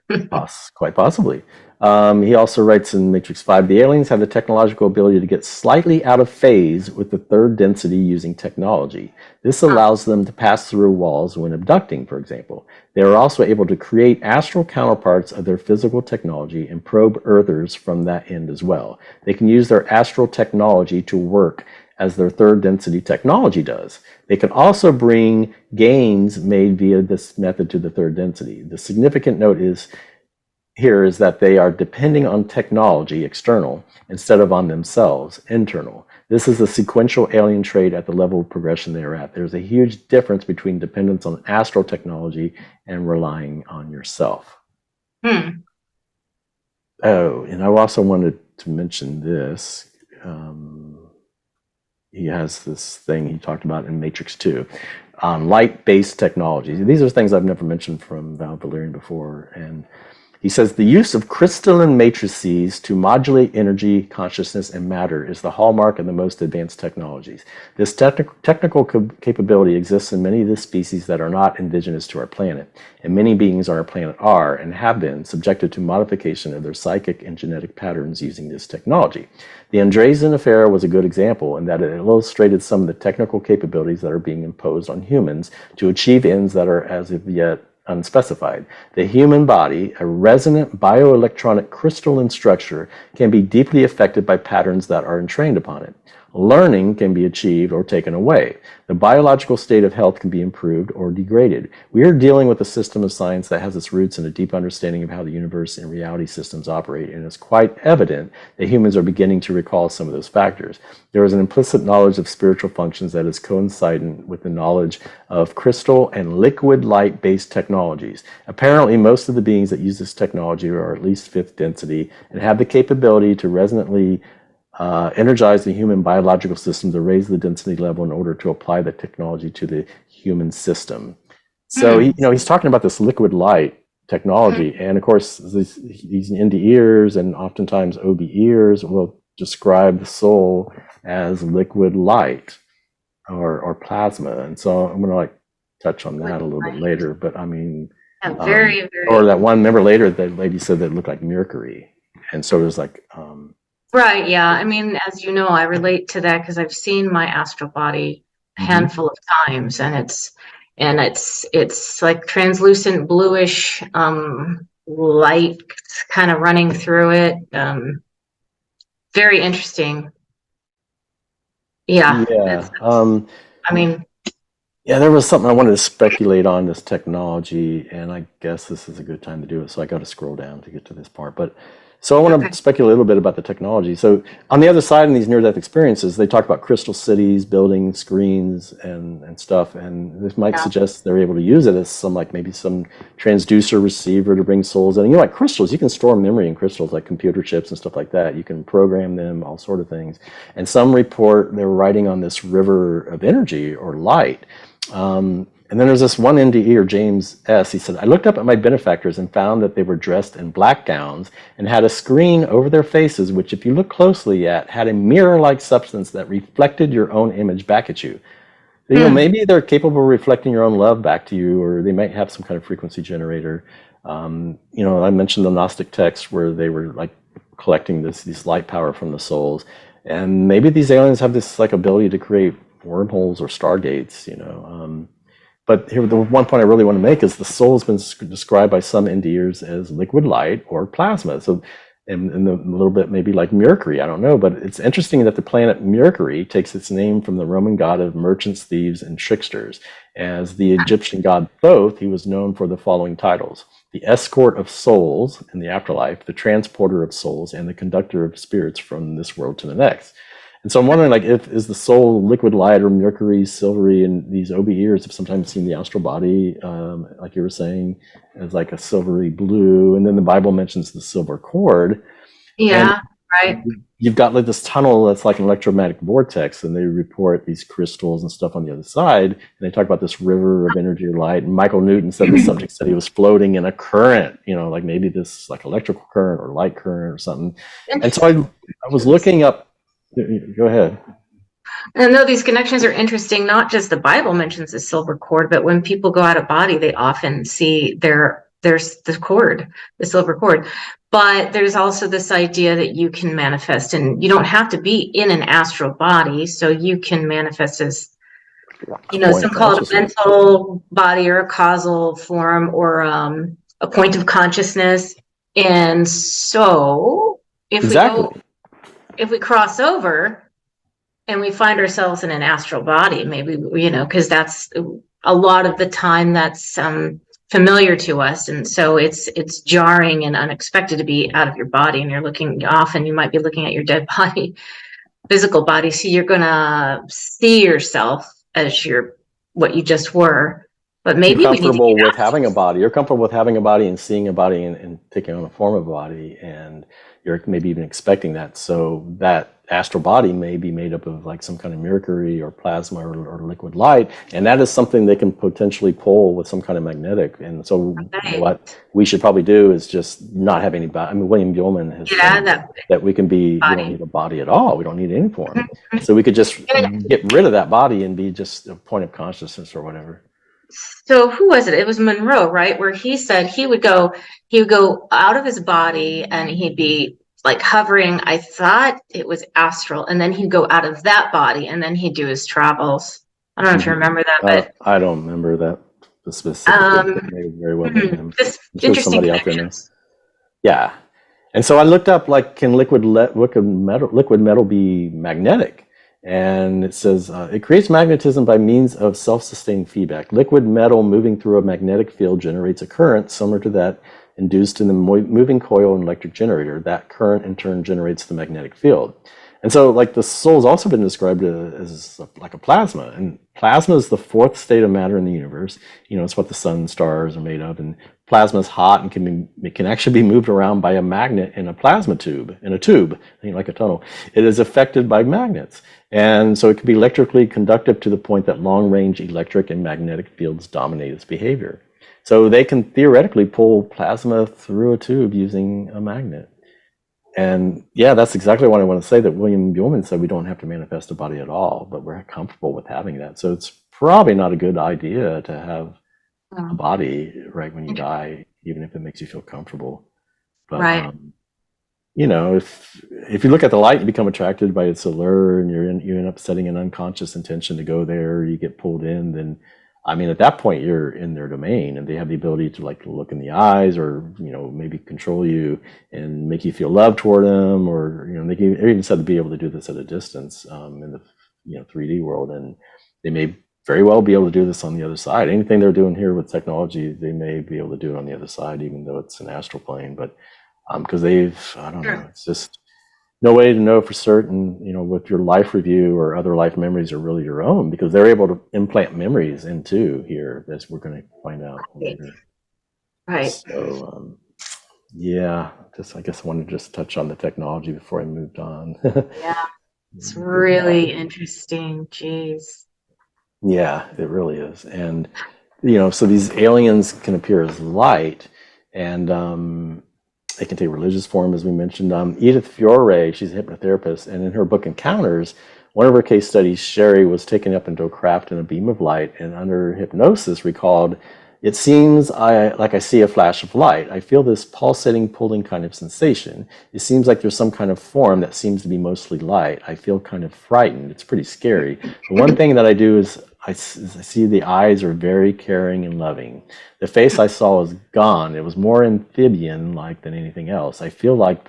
B: Quite possibly. He also writes in Matrix 5, the aliens have the technological ability to get slightly out of phase with the third density using technology. This allows them to pass through walls when abducting, for example. They are also able to create astral counterparts of their physical technology and probe Earthers from that end as well. They can use their astral technology to work as their third density technology does. They can also bring gains made via this method to the third density. The significant note is that they are depending on technology, external, instead of on themselves, internal. This is a sequential alien trait at the level of progression they are at. There's a huge difference between dependence on astral technology and relying on yourself. Oh, and I also wanted to mention this. He has this thing he talked about in Matrix 2 on light-based technologies. These are things I've never mentioned from Val Valerian before. And he says the use of crystalline matrices to modulate energy, consciousness, and matter is the hallmark of the most advanced technologies. This technical capability exists in many of the species that are not indigenous to our planet, and many beings on our planet are and have been subjected to modification of their psychic and genetic patterns using this technology. The Andreessen affair was a good example in that it illustrated some of the technical capabilities that are being imposed on humans to achieve ends that are as of yet unspecified. The human body, a resonant bioelectronic crystalline structure, can be deeply affected by patterns that are entrained upon it. Learning can be achieved or taken away. The biological state of health can be improved or degraded. We are dealing with a system of science that has its roots in a deep understanding of how the universe and reality systems operate, and it's quite evident that humans are beginning to recall some of those factors. There is an implicit knowledge of spiritual functions that is coincident with the knowledge of crystal and liquid light-based technologies. Apparently, most of the beings that use this technology are at least fifth density and have the capability to resonantly energize the human biological system to raise the density level in order to apply the technology to the human system. So he's talking about this liquid light technology, and of course these into ears and oftentimes OB ears will describe the soul as liquid light or plasma, and so I'm going to touch on that a little bit later. But I mean,
A: very
B: or that one. Remember later that lady said that it looked like mercury, and so it was like.
A: Right, yeah. I mean, as you know, I relate to that because I've seen my astral body a handful of times, and it's like translucent bluish light kind of running through it. Very interesting. Yeah. I mean,
B: yeah, there was something I wanted to speculate on this technology, and I guess this is a good time to do it. So I got to scroll down to get to this part, but. So I want to speculate a little bit about the technology. So on the other side in these near-death experiences, they talk about crystal cities, buildings, screens, and stuff. And this might suggest they're able to use it as some maybe some transducer receiver to bring souls in. And like crystals, you can store memory in crystals like computer chips and stuff like that. You can program them, all sort of things. And some report they're riding on this river of energy or light. And then there's this one NDE, James S. He said, I looked up at my benefactors and found that they were dressed in black gowns and had a screen over their faces, which if you look closely at, had a mirror-like substance that reflected your own image back at you. So, maybe they're capable of reflecting your own love back to you, or they might have some kind of frequency generator. I mentioned the Gnostic text where they were collecting this light power from the souls. And maybe these aliens have this ability to create wormholes or stargates, But here, the one point I really want to make is the soul has been described by some NDers as liquid light or plasma. So, and a little bit maybe like Mercury, I don't know. But it's interesting that the planet Mercury takes its name from the Roman god of merchants, thieves, and tricksters. As the Egyptian god Thoth, he was known for the following titles: the escort of souls in the afterlife, the transporter of souls, and the conductor of spirits from this world to the next. And so I'm wondering, is the soul liquid light or mercury, silvery, and these OB ears have sometimes seen the astral body, like you were saying, as a silvery blue, and then the Bible mentions the silver cord.
A: Yeah, right.
B: You've got this tunnel that's like an electromagnetic vortex, and they report these crystals and stuff on the other side, and they talk about this river of energy or light. And Michael Newton said the subject said he was floating in a current, maybe this electrical current or light current or something. And so I was looking up. Go ahead.
A: And though these connections are interesting, not just the Bible mentions the silver cord, but when people go out of body, they often see there's the cord, the silver cord. But there's also this idea that you can manifest, and you don't have to be in an astral body, so you can manifest as, some call it a mental body or a causal form or a point of consciousness. And so if we cross over and we find ourselves in an astral body, maybe, because that's a lot of the time that's familiar to us. And so it's jarring and unexpected to be out of your body, and you might be looking at your dead body, physical body. So you're going to see yourself as what you just were. But maybe
B: you're comfortable with having a body. You're comfortable with having a body and seeing a body and taking on a form of a body, and you're maybe even expecting that. So that astral body may be made up of like some kind of mercury or plasma or liquid light, and that is something they can potentially pull with some kind of magnetic. And so what we should probably do is just not have any body. I mean, William Gilman has said that we can be, we don't need a body at all. We don't need any form. So we could just get rid of that body and be just a point of consciousness or whatever.
A: So who was it? It was Monroe, right? Where he said he would go out of his body and he'd be like hovering. I thought it was astral, and then he'd go out of that body and then he'd do his travels. I don't know if you remember that, but
B: I don't remember that specifically. Maybe very well be him.
A: Sure somebody out there knows.
B: Yeah, and so I looked up like, can liquid metal be magnetic? And it says, it creates magnetism by means of self-sustained feedback. Liquid metal moving through a magnetic field generates a current similar to that induced in the moving coil and electric generator. That current in turn generates the magnetic field. And so like the soul has also been described as like a plasma, and plasma is the fourth state of matter in the universe. It's what the sun and stars are made of, and plasma is hot and can actually be moved around by a magnet in a plasma tube, like a tunnel. It is affected by magnets. And so it can be electrically conductive to the point that long-range electric and magnetic fields dominate its behavior. So they can theoretically pull plasma through a tube using a magnet. And yeah, that's exactly what I want to say, that William Gilman said we don't have to manifest a body at all, but we're comfortable with having that. So it's probably not a good idea to have a body right when you die, even if it makes you feel comfortable. But
A: right.
B: If you look at the light, you become attracted by its allure, and you end up setting an unconscious intention to go there, you get pulled in, then at that point you're in their domain, and they have the ability to like look in the eyes, or maybe control you and make you feel love toward them, or they even said to be able to do this at a distance in the 3D world, and they may very well be able to do this on the other side. Anything they're doing here with technology, they may be able to do it on the other side, even though it's an astral plane. But because I don't know, it's just no way to know for certain, with your life review or other life memories are really your own, because they're able to implant memories into here, as we're going to find out later.
A: Right.
B: So, I guess I wanted to just touch on the technology before I moved on.
A: Yeah, it's really interesting. Jeez.
B: Yeah, it really is. And, so these aliens can appear as light, and they can take religious form, as we mentioned. Edith Fiore, she's a hypnotherapist, and in her book Encounters, one of her case studies, Sherry was taken up into a craft in a beam of light, and under hypnosis recalled, "It seems like I see a flash of light. I feel this pulsating, pulling kind of sensation. It seems like there's some kind of form that seems to be mostly light. I feel kind of frightened. It's pretty scary. The one thing that I do is I see the eyes are very caring and loving. The face I saw was gone. It was more amphibian-like than anything else. I feel like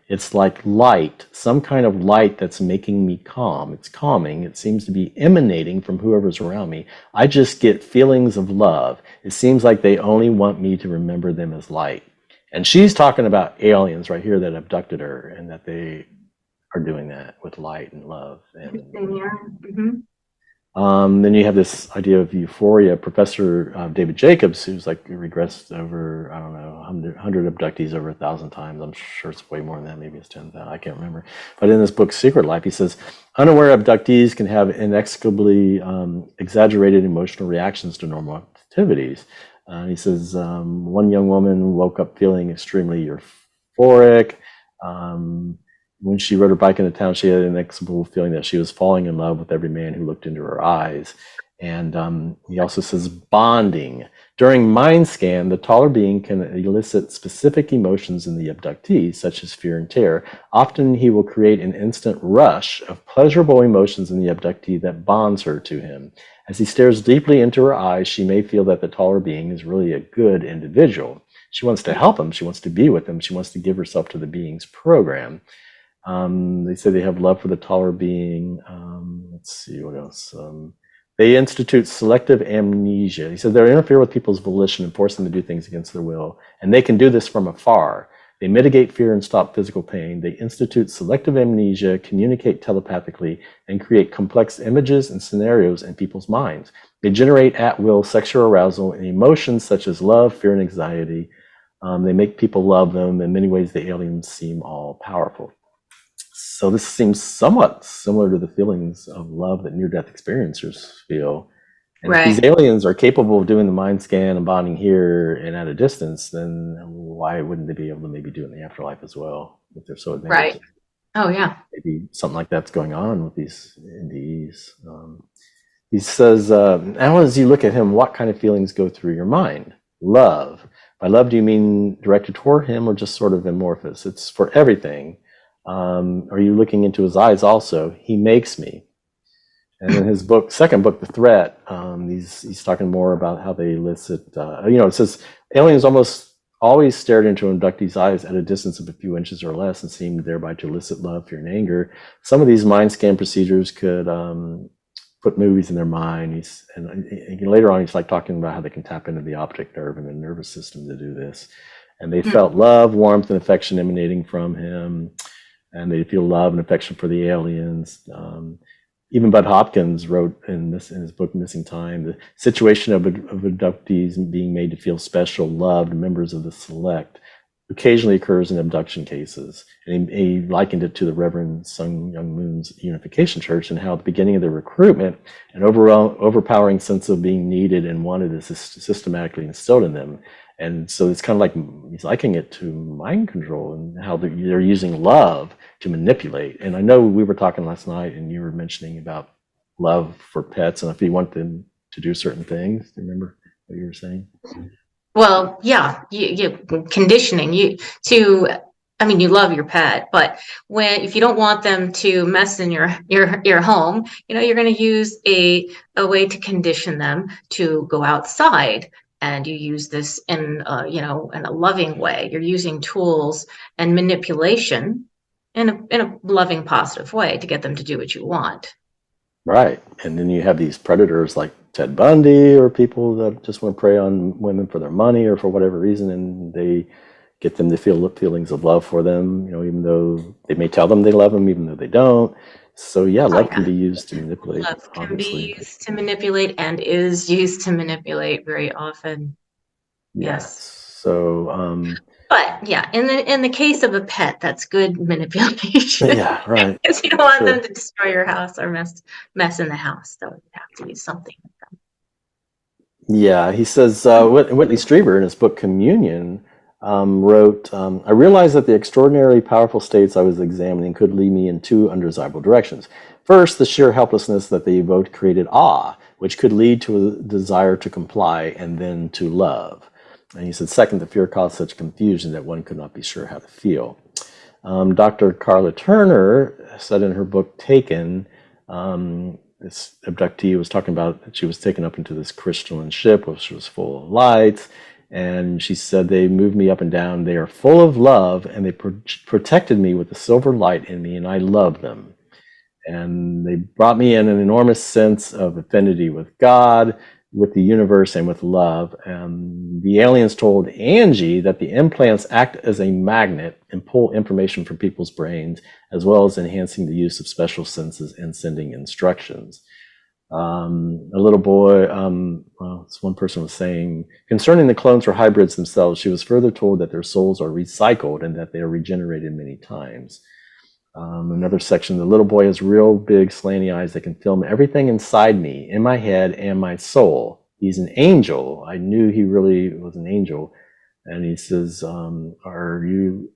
B: it's like light, some kind of light that's making me calm. It's calming. It seems to be emanating from whoever's around me. I just get feelings of love. It seems like they only want me to remember them as light." And she's talking about aliens right here that abducted her, and that they are doing that with light and love. And then you have this idea of euphoria. Professor David Jacobs, who's like regressed over, I don't know, 100 abductees over 1,000 times. I'm sure it's way more than that. Maybe it's 10,000. I can't remember. But in this book, Secret Life, he says, unaware abductees can have inexplicably exaggerated emotional reactions to normal activities. He says, one young woman woke up feeling extremely euphoric. when she rode her bike into town, she had an inexplicable feeling that she was falling in love with every man who looked into her eyes. And he also says bonding. During mind scan, the taller being can elicit specific emotions in the abductee, such as fear and terror. Often he will create an instant rush of pleasurable emotions in the abductee that bonds her to him. As he stares deeply into her eyes, she may feel that the taller being is really a good individual. She wants to help him. She wants to be with him. She wants to give herself to the being's program. They say they have love for the taller being. Let's see, what else? They institute selective amnesia. He said they interfere with people's volition and force them to do things against their will. And they can do this from afar. They mitigate fear and stop physical pain. They institute selective amnesia, communicate telepathically, and create complex images and scenarios in people's minds. They generate at-will sexual arousal and emotions such as love, fear, and anxiety. They make people love them. In many ways, the aliens seem all-powerful. So this seems somewhat similar to the feelings of love that near-death experiencers feel. And if these aliens are capable of doing the mind scan and bonding here and at a distance, then why wouldn't they be able to maybe do it in the afterlife as well, if they're so advanced?
A: Right. Oh, yeah.
B: Maybe something like that's going on with these NDEs. He says, now as you look at him, what kind of feelings go through your mind? Love. By love, do you mean directed toward him or just sort of amorphous? It's for everything. Are you looking into his eyes also? He makes me. And in his book, second book, The Threat, he's talking more about how they elicit, it says aliens almost always stared into an abductee's eyes at a distance of a few inches or less and seemed thereby to elicit love, fear, and anger. Some of these mind scan procedures could put movies in their mind. And later on, he's like talking about how they can tap into the optic nerve and the nervous system to do this. And they felt love, warmth, and affection emanating from him. And they feel love and affection for the aliens. Even Bud Hopkins wrote in his book Missing Time, the situation of abductees being made to feel special, loved members of the select occasionally occurs in abduction cases. And he likened it to the Reverend Sun Young Moon's Unification Church and how at the beginning of the recruitment, an overpowering sense of being needed and wanted is systematically instilled in them. And so it's kind of like he's likening it to mind control and how they're using love to manipulate. And I know we were talking last night and you were mentioning about love for pets and if you want them to do certain things. Do you remember what you were saying?
A: Well, yeah, you conditioning you love your pet, but if you don't want them to mess in your home, you're going to use a way to condition them to go outside. And you use this in a loving way. You're using tools and manipulation in a loving, positive way to get them to do what you want. Right.
B: And then you have these predators like Ted Bundy or people that just want to prey on women for their money or for whatever reason, and they get them to feel feelings of love for them, even though they may tell them they love them, even though they don't. So love can be used to manipulate.
A: Love can be used to manipulate and is used to manipulate very often. Yes.
B: So,
A: but in the case of a pet, that's good manipulation.
B: Yeah, right.
A: Because you don't want them to destroy your house or mess in the house. So you have to use something with them. Yeah,
B: he says Whitley Strieber in his book Communion wrote, I realized that the extraordinarily powerful states I was examining could lead me in two undesirable directions. First, the sheer helplessness that they evoked created awe, which could lead to a desire to comply and then to love. And he said, second, the fear caused such confusion that one could not be sure how to feel. Dr. Carla Turner said in her book Taken, this abductee was talking about that she was taken up into this crystalline ship, which was full of lights. And she said, they moved me up and down. They are full of love, and they protected me with the silver light in me, and I love them. And they brought me in an enormous sense of affinity with God, with the universe, and with love. And the aliens told Angie that the implants act as a magnet and pull information from people's brains, as well as enhancing the use of special senses and sending instructions. A little boy, this one person was saying, concerning the clones or hybrids themselves, she was further told that their souls are recycled and that they are regenerated many times. Another section, the little boy has real big slanty eyes that can film everything inside me, in my head and my soul. He's an angel. I knew he really was an angel. And he says, are you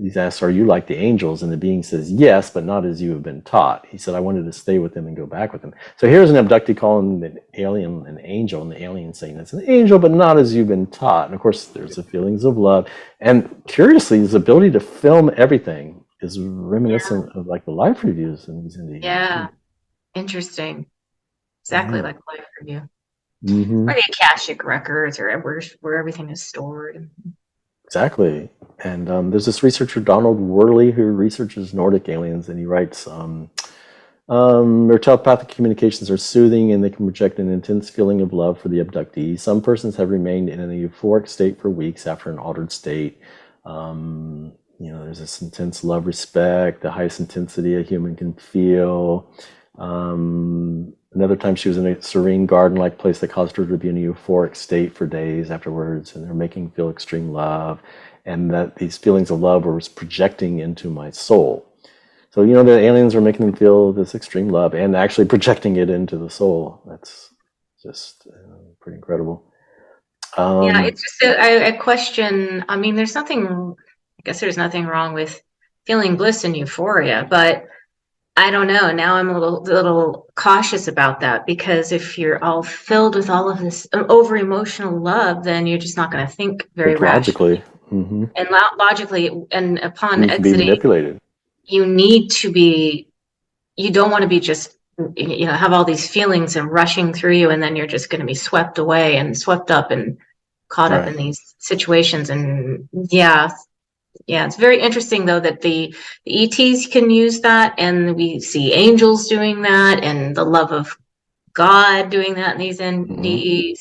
B: he's asked, are you like the angels? And the being says, yes, but not as you have been taught. He said, I wanted to stay with them and go back with them. So here's an abductee calling the alien an angel, and the alien saying it's an angel, but not as you've been taught. And of course, there's the feelings of love. And curiously, his ability to film everything is reminiscent of like the life reviews in these Indians.
A: Yeah. Interesting. Exactly like life review.
B: Mm-hmm.
A: Or the Akashic records, or where everything is stored.
B: Exactly. And there's this researcher, Donald Worley, who researches Nordic aliens, and he writes, their telepathic communications are soothing and they can project an intense feeling of love for the abductee. Some persons have remained in a euphoric state for weeks after an altered state. There's this intense love, respect, the highest intensity a human can feel. Another time she was in a serene garden-like place that caused her to be in a euphoric state for days afterwards, and they're making feel extreme love, and that these feelings of love were projecting into my soul. So, the aliens are making them feel this extreme love and actually projecting it into the soul. That's just pretty incredible.
A: Yeah, it's just a question. I mean, there's nothing wrong with feeling bliss and euphoria, but I don't know. Now I'm a little cautious about that, because if you're all filled with all of this over emotional love, then you're just not going to think very
B: logically.
A: Mm-hmm. And logically, and upon
B: exiting, be manipulated.
A: You don't want to be just, have all these feelings and rushing through you, and then you're just going to be swept away and swept up and caught up in these situations. And yeah, it's very interesting, though, that the ETs can use that, and we see angels doing that, and the love of God doing that in these NDEs.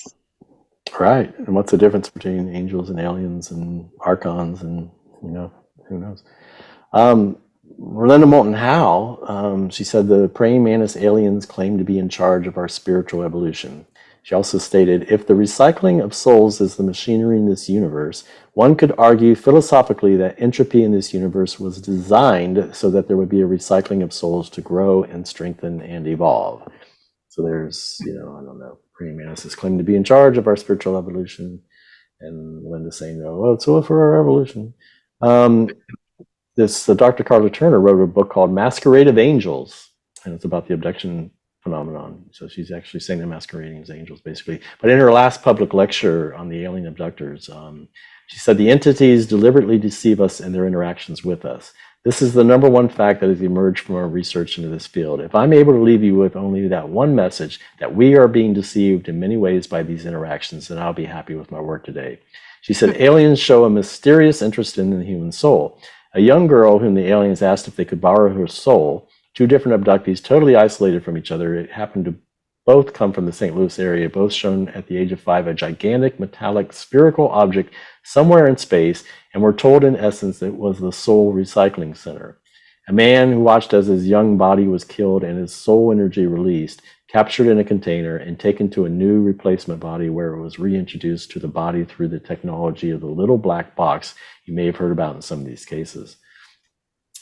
B: Right. And what's the difference between angels and aliens and archons and, who knows? Relinda Moulton Howe, she said the praying mantis aliens claim to be in charge of our spiritual evolution. She also stated, if the recycling of souls is the machinery in this universe, one could argue philosophically that entropy in this universe was designed so that there would be a recycling of souls to grow and strengthen and evolve. So there's, I don't know, praying mantises claim to be in charge of our spiritual evolution, and Linda saying, oh, well, it's all for our evolution. Dr. Carla Turner wrote a book called Masquerade of Angels, and it's about the abduction phenomenon. So she's actually saying they're masquerading as angels, basically. But in her last public lecture on the alien abductors, she said the entities deliberately deceive us in their interactions with us. This is the number one fact that has emerged from our research into this field. If I'm able to leave you with only that one message, that we are being deceived in many ways by these interactions, then I'll be happy with my work today. She said aliens show a mysterious interest in the human soul. A young girl whom the aliens asked if they could borrow her soul, two different abductees totally isolated from each other. It happened to both come from the St. Louis area, both shown at the age of 5 a gigantic metallic spherical object somewhere in space, and were told in essence it was the soul recycling center. A man who watched as his young body was killed and his soul energy released, captured in a container, and taken to a new replacement body where it was reintroduced to the body through the technology of the little black box you may have heard about in some of these cases.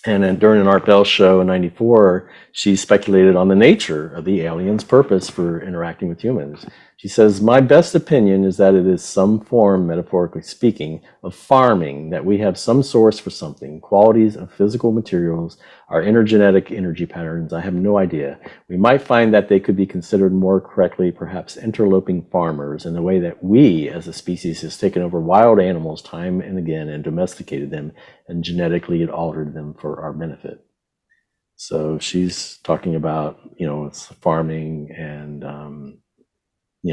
B: And then during an Art Bell show in '94, she speculated on the nature of the aliens' purpose for interacting with humans. She says, my best opinion is that it is some form, metaphorically speaking, of farming, that we have some source for something, qualities of physical materials, our intergenetic energy patterns. I have no idea. We might find that they could be considered more correctly, perhaps interloping farmers, in the way that we, as a species, has taken over wild animals time and again and domesticated them and genetically altered them for our benefit. So she's talking about, it's farming, and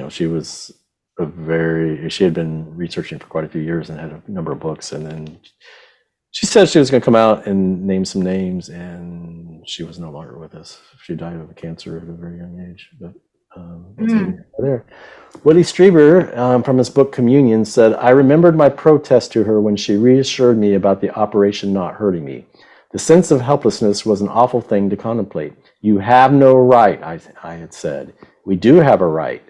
B: she had been researching for quite a few years and had a number of books. And then she said she was going to come out and name some names, and she was no longer with us. She died of cancer at a very young age. But there. Woody Strieber, from his book Communion, said, I remembered my protest to her when she reassured me about the operation not hurting me. The sense of helplessness was an awful thing to contemplate. You have no right, I had said. We do have a right.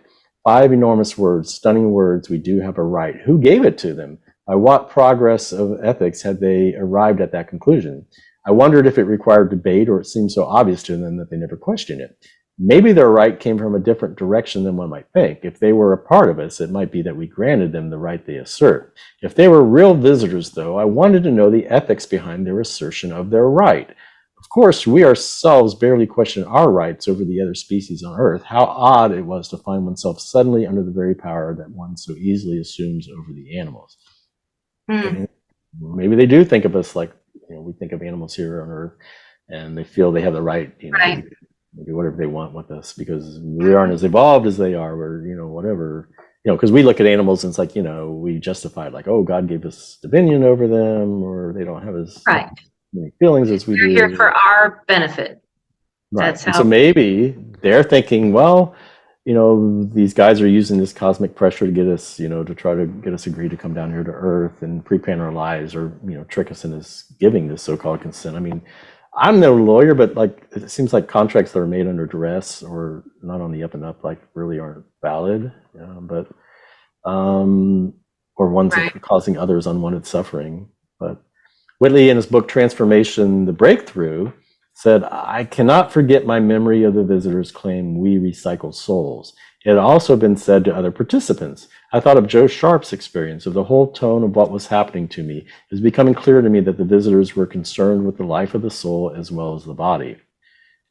B: 5 enormous words, stunning words, we do have a right. Who gave it to them? By what progress of ethics had they arrived at that conclusion? I wondered if it required debate, or it seemed so obvious to them that they never questioned it. maybe their right came from a different direction than one might think. If they were a part of us, it might be that we granted them the right they assert. If they were real visitors, though, I wanted to know the ethics behind their assertion of their right. Of course, we ourselves barely question our rights over the other species on Earth. How odd it was to find oneself suddenly under the very power that one so easily assumes over the animals.
A: Hmm.
B: Maybe they do think of us like, we think of animals here on Earth, and they feel they have the right,
A: Right.
B: do whatever they want with us because we aren't as evolved as they are, or whatever, because we look at animals and it's like, we justify it like, oh, God gave us dominion over them, or they don't have as
A: Right.
B: many feelings as we
A: They're
B: do.
A: here for our benefit.
B: Right.
A: That's
B: And
A: how.
B: so maybe they're thinking, well, these guys are using this cosmic pressure to get us, to try to get us agree to come down here to Earth and pre-plan our lives, or trick us into giving this so-called consent. I mean, I'm no lawyer, but like it seems like contracts that are made under duress or not on the up and up, like really aren't valid. But or ones that
A: Right.
B: are causing others unwanted suffering. But Whitley, in his book Transformation: The Breakthrough, said, I cannot forget my memory of the visitor's claim we recycle souls. It had also been said to other participants. I thought of Joe Sharp's experience of the whole tone of what was happening to me. It was becoming clear to me that the visitors were concerned with the life of the soul as well as the body.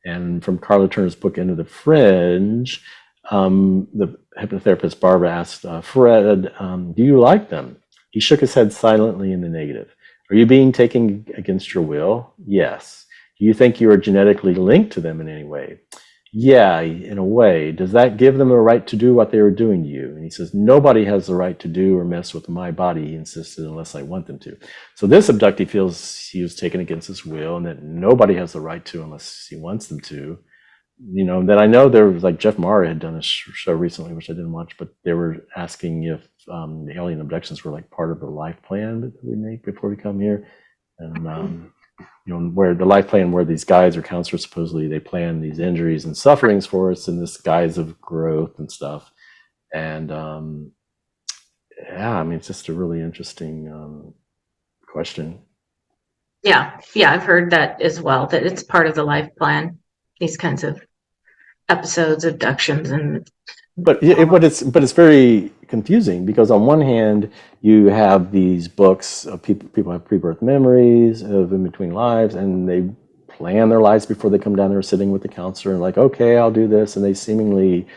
B: And from Carla Turner's book, Into the Fringe, the hypnotherapist Barbara asked Fred, do you like them? He shook his head silently in the negative. Are you being taken against your will? Yes. Do you think you are genetically linked to them in any way? Yeah, in a way. Does that give them a right to do what they were doing to you? And he says, nobody has the right to do or mess with my body, he insisted, unless I want them to. So this abductee feels he was taken against his will and that nobody has the right to unless he wants them to. That I know there was like Jeff Mara had done a show recently, which I didn't watch, but they were asking if the alien abductions were like part of the life plan that we make before we come here. And where the life plan, where these guides or counselors supposedly they plan these injuries and sufferings for us in this guise of growth and stuff. And yeah, I mean, it's just a really interesting question.
A: Yeah. I've heard that as well, that it's part of the life plan, these kinds of episodes, abductions, and
B: But it's very confusing because on one hand you have these books of people have pre-birth memories of in between lives, and they plan their lives before they come down there sitting with the counselor and like, okay, I'll do this, and they seemingly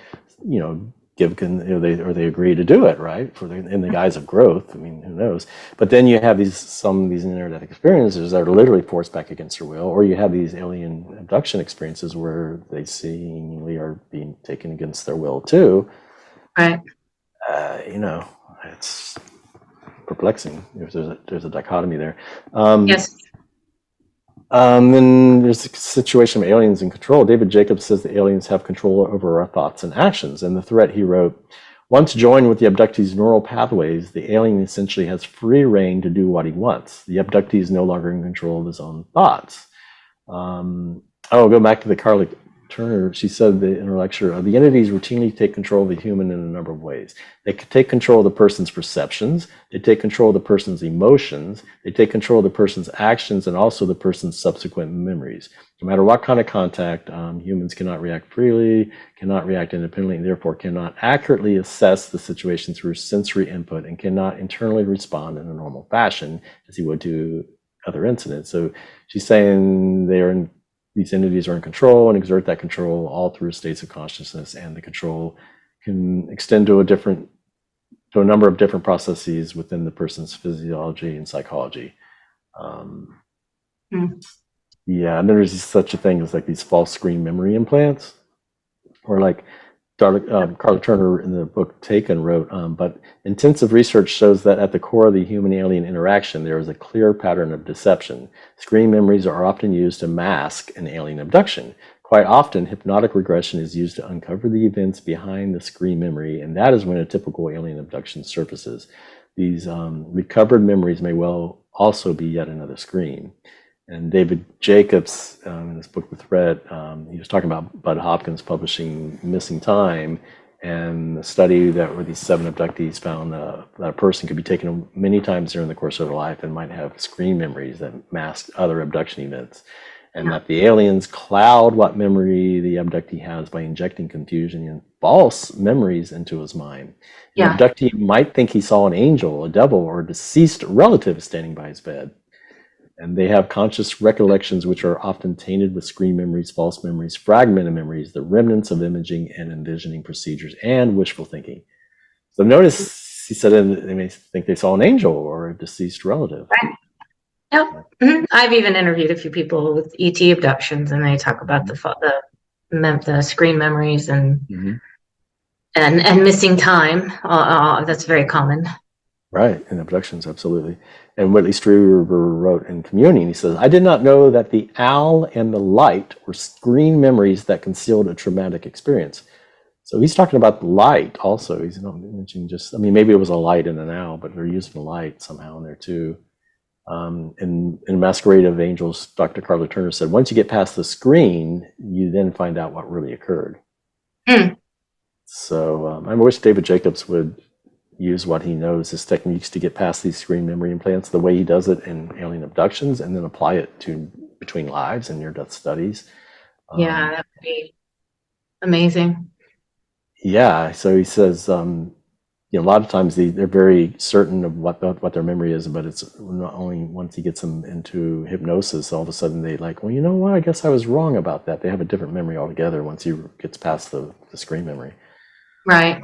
B: they agree to do it, right, in the guise of growth. I mean, who knows? But then you have these near-death experiences that are literally forced back against their will, or you have these alien abduction experiences where they seemingly are being taken against their will too.
A: right.
B: It's perplexing. There's a dichotomy there.
A: Yes.
B: Then there's a situation of aliens in control. David Jacobs says the aliens have control over our thoughts and actions. And the threat he wrote, once joined with the abductee's neural pathways, the alien essentially has free reign to do what he wants. The abductee is no longer in control of his own thoughts. I'll go back to the Carla Turner. She said in her lecture, the entities routinely take control of the human in a number of ways. They could take control of the person's perceptions. They take control of the person's emotions. They take control of the person's actions and also the person's subsequent memories. No matter what kind of contact, humans cannot react freely, cannot react independently, and therefore cannot accurately assess the situation through sensory input and cannot internally respond in a normal fashion as he would to other incidents. So she's saying these entities are in control and exert that control all through states of consciousness, and the control can extend to a number of different processes within the person's physiology and psychology. Yeah, and there's such a thing as like these false screen memory implants, or like Carla Turner in the book Taken wrote, but intensive research shows that at the core of the human-alien interaction, there is a clear pattern of deception. Screen memories are often used to mask an alien abduction. Quite often, hypnotic regression is used to uncover the events behind the screen memory, and that is when a typical alien abduction surfaces. These recovered memories may well also be yet another screen. And David Jacobs, in his book, The Threat, he was talking about Bud Hopkins publishing Missing Time, and the study where these 7 abductees found that a person could be taken many times during the course of their life and might have screen memories that masked other abduction events. and that the aliens cloud what memory the abductee has by injecting confusion and false memories into his mind. An abductee might think he saw an angel, a devil, or a deceased relative standing by his bed. And they have conscious recollections which are often tainted with screen memories, false memories, fragmented memories, the remnants of imaging and envisioning procedures, and wishful thinking. So notice he said they may think they saw an angel or a deceased relative.
A: Right. Yep. I've even interviewed a few people with ET abductions, and they talk about the screen memories and missing time. That's very common.
B: Right, in abductions, absolutely. And Whitley Strieber wrote in Communing, he says, I did not know that the owl and the light were screen memories that concealed a traumatic experience. So he's talking about the light also. He's not mentioning just, I mean, maybe it was a light and an owl, but they're using the light somehow in there too. In Masquerade of Angels, Dr. Carla Turner said, once you get past the screen, you then find out what really occurred. So I wish David Jacobs would use what he knows, his techniques to get past these screen memory implants, the way he does it in alien abductions, and then apply it to between lives and near-death studies.
A: Yeah, that would be amazing.
B: Yeah, so he says, a lot of times they're very certain of what their memory is, but it's not only once he gets them into hypnosis, all of a sudden they like, well, you know what, I guess I was wrong about that. They have a different memory altogether once he gets past the screen memory.
A: Right.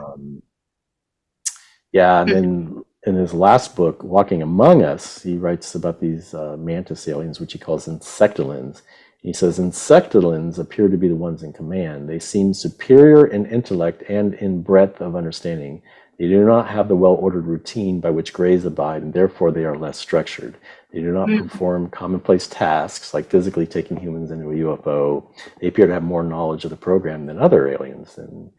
B: Yeah, and then in his last book, Walking Among Us, he writes about these mantis aliens, which he calls insectolins. He says, insectolins appear to be the ones in command. They seem superior in intellect and in breadth of understanding. They do not have the well-ordered routine by which grays abide, and therefore they are less structured. They do not perform commonplace tasks like physically taking humans into a UFO. They appear to have more knowledge of the program than other aliens, and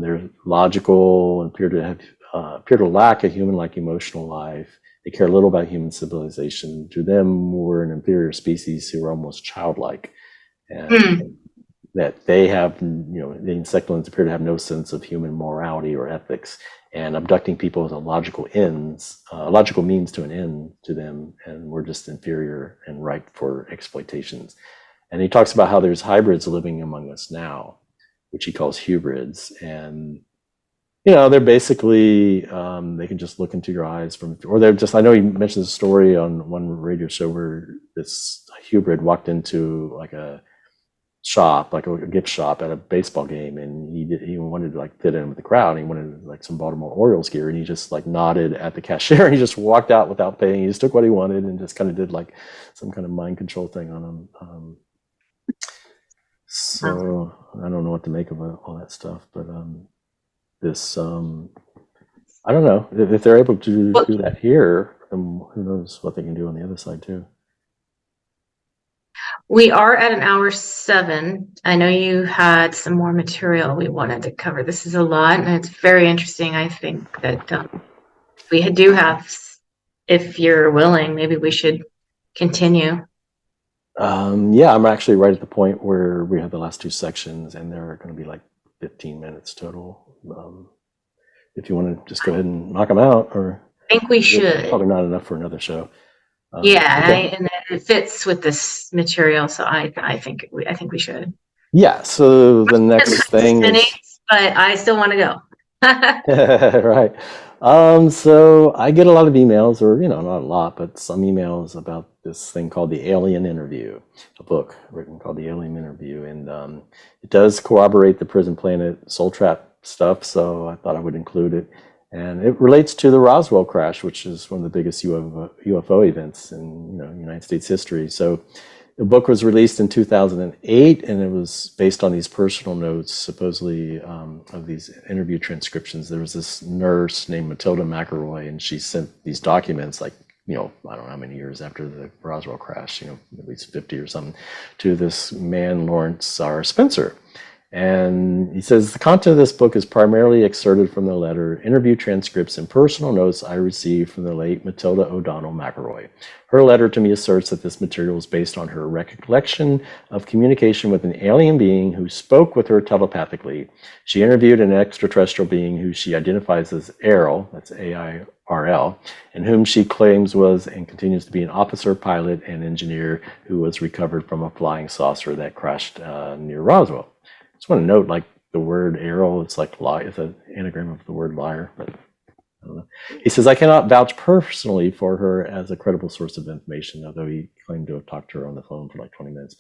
B: they're logical and appear to lack a human-like emotional life. They care little about human civilization. To them, we're an inferior species who are almost childlike, and that they have, the insectolins appear to have no sense of human morality or ethics, and abducting people is a logical means to an end to them, and we're just inferior and ripe for exploitations. And he talks about how there's hybrids living among us now, which he calls hybrids, and they're basically, they can just look into your eyes or they're just, I know he mentions a story on one radio show where this hybrid walked into like a shop, like a gift shop at a baseball game, and he wanted to like fit in with the crowd, and he wanted like some Baltimore Orioles gear, and he just like nodded at the cashier, and he just walked out without paying. He just took what he wanted and just kind of did like some kind of mind control thing on him. So I don't know what to make of all that stuff, but this I don't know if they're able to do that here, then who knows what they can do on the other side too.
A: We are at an hour 7. I know you had some more material we wanted to cover. This is a lot, and it's very interesting. I think that we do have, if you're willing, maybe we should continue.
B: Yeah, I'm actually right at the point where we have the last 2 sections, and they're going to be like 15 minutes total. If you want to just go ahead and knock them out, or
A: I think we should.
B: Probably not enough for another show.
A: Yeah,
B: okay.
A: and it fits with this material, so I think we should.
B: Yeah. So the next thing is,
A: but I still want to go.
B: right. So I get a lot of emails, or not a lot, but some emails about this thing called The Alien Interview, a book written called The Alien Interview, and it does corroborate the Prison Planet Soul Trap stuff, so I thought I would include it. And it relates to the Roswell crash, which is one of the biggest UFO events in United States history. So the book was released in 2008, and it was based on these personal notes, supposedly, of these interview transcriptions. There was this nurse named Matilda McElroy, and she sent these documents, like, I don't know how many years after the Roswell crash, at least 50 or something, to this man, Lawrence R. Spencer. And he says, the content of this book is primarily excerpted from the letter, interview transcripts, and personal notes I received from the late Matilda O'Donnell McElroy. Her letter to me asserts that this material is based on her recollection of communication with an alien being who spoke with her telepathically. She interviewed an extraterrestrial being who she identifies as Errol, that's AIRL, and whom she claims was and continues to be an officer, pilot, and engineer who was recovered from a flying saucer that crashed near Roswell. I just want to note, like, the word Errol, it's like lie, it's an anagram of the word liar, but I don't know. He says, I cannot vouch personally for her as a credible source of information, although he claimed to have talked to her on the phone for like 20 minutes.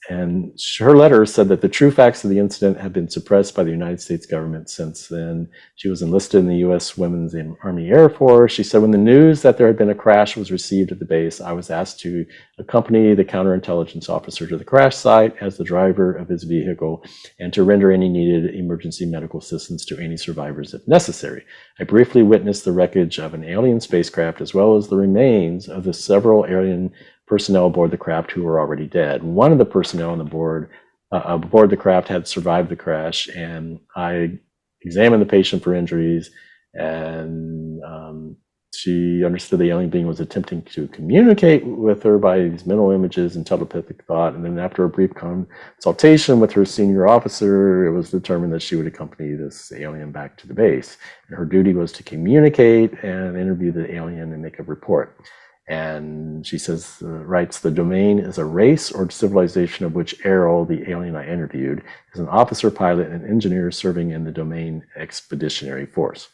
B: And her letter said that the true facts of the incident have been suppressed by the United States government since then. She was enlisted in the U.S. Women's Army Air Force. She said, when the news that there had been a crash was received at the base, I was asked to accompany the counterintelligence officer to the crash site as the driver of his vehicle and to render any needed emergency medical assistance to any survivors if necessary. I briefly witnessed the wreckage of an alien spacecraft as well as the remains of the several alien personnel aboard the craft who were already dead. One of the personnel on the aboard the craft had survived the crash, and I examined the patient for injuries, and she understood the alien being was attempting to communicate with her by these mental images and telepathic thought. And then after a brief consultation with her senior officer, it was determined that she would accompany this alien back to the base. And her duty was to communicate and interview the alien and make a report. And she says, writes, the domain is a race or civilization of which Errol, the alien I interviewed, is an officer, pilot, and engineer serving in the domain expeditionary force.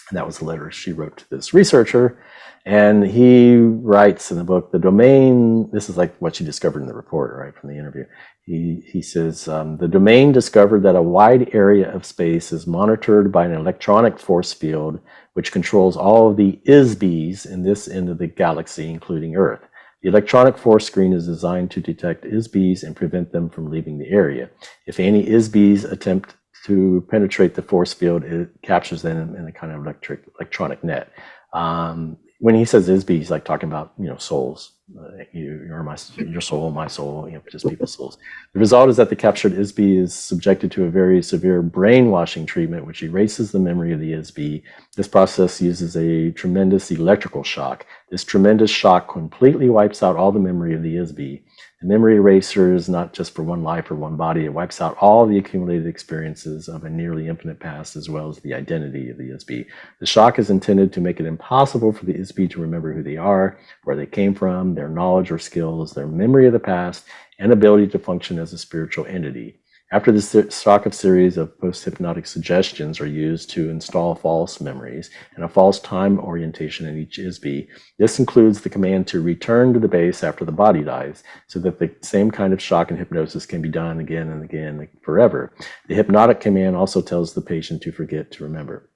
B: And that was the letter she wrote to this researcher. And he writes in the book, the domain, this is like what she discovered in the report, right, from the interview. He says, the domain discovered that a wide area of space is monitored by an electronic force field which controls all of the ISBs in this end of the galaxy, including Earth. The electronic force screen is designed to detect ISBs and prevent them from leaving the area. If any ISBs attempt to penetrate the force field, it captures them in a kind of electronic net. When he says ISB, he's like talking about, souls. Your soul, my soul, just people's souls. The result is that the captured ISB is subjected to a very severe brainwashing treatment, which erases the memory of the ISB. This process uses a tremendous electrical shock. This tremendous shock completely wipes out all the memory of the ISB. The memory eraser is not just for one life or one body. It wipes out all the accumulated experiences of a nearly infinite past, as well as the identity of the ISB. The shock is intended to make it impossible for the ISB to remember who they are, where they came from, their knowledge or skills, their memory of the past, and ability to function as a spiritual entity. After the shock of series of post-hypnotic suggestions are used to install false memories and a false time orientation in each ISB, this includes the command to return to the base after the body dies, so that the same kind of shock and hypnosis can be done again and again forever. The hypnotic command also tells the patient to forget to remember.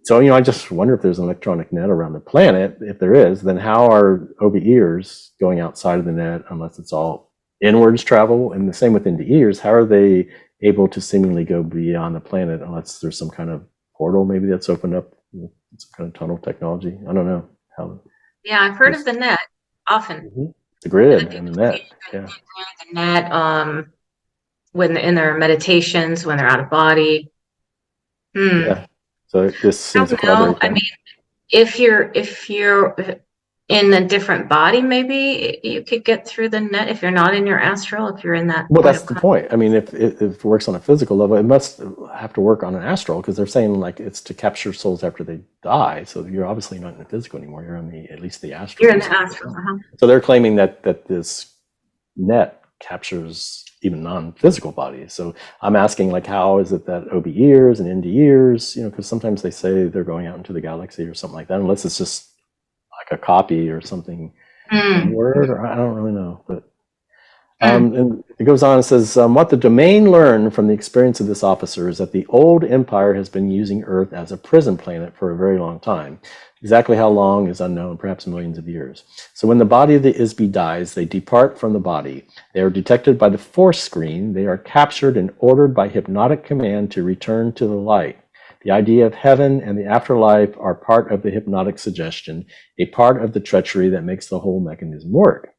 B: So, I just wonder if there's an electronic net around the planet. If there is, then how are OBEers going outside of the net unless it's all inwards travel? And the same with NDEers. How are they able to seemingly go beyond the planet unless there's some kind of portal maybe that's opened up, some kind of tunnel technology? I don't know how.
A: Yeah, I've heard of the net often.
B: Mm-hmm. The grid and the net. Yeah.
A: The net, when in their meditations, when they're out of body.
B: Yeah. So this seems to collaborate.
A: I mean, if you're in a different body, maybe you could get through the net if you're not in your astral, if you're in that.
B: Well, that's the point. I mean, if it works on a physical level, it must have to work on an astral, because they're saying like it's to capture souls after they die. So you're obviously not in the physical anymore. You're on at least the astral.
A: You're in the astral. Uh-huh.
B: So they're claiming that this net captures even non-physical bodies. So I'm asking, like, how is it that OBEers and NDEers, because sometimes they say they're going out into the galaxy or something like that, unless it's just like a copy or something, word, or I don't really know. But and it goes on and says, what the domain learned from the experience of this officer is that the old empire has been using Earth as a prison planet for a very long time. Exactly how long is unknown, perhaps millions of years. So when the body of the ISB dies, they depart from the body. They are detected by the force screen. They are captured and ordered by hypnotic command to return to the light. The idea of heaven and the afterlife are part of the hypnotic suggestion, a part of the treachery that makes the whole mechanism work.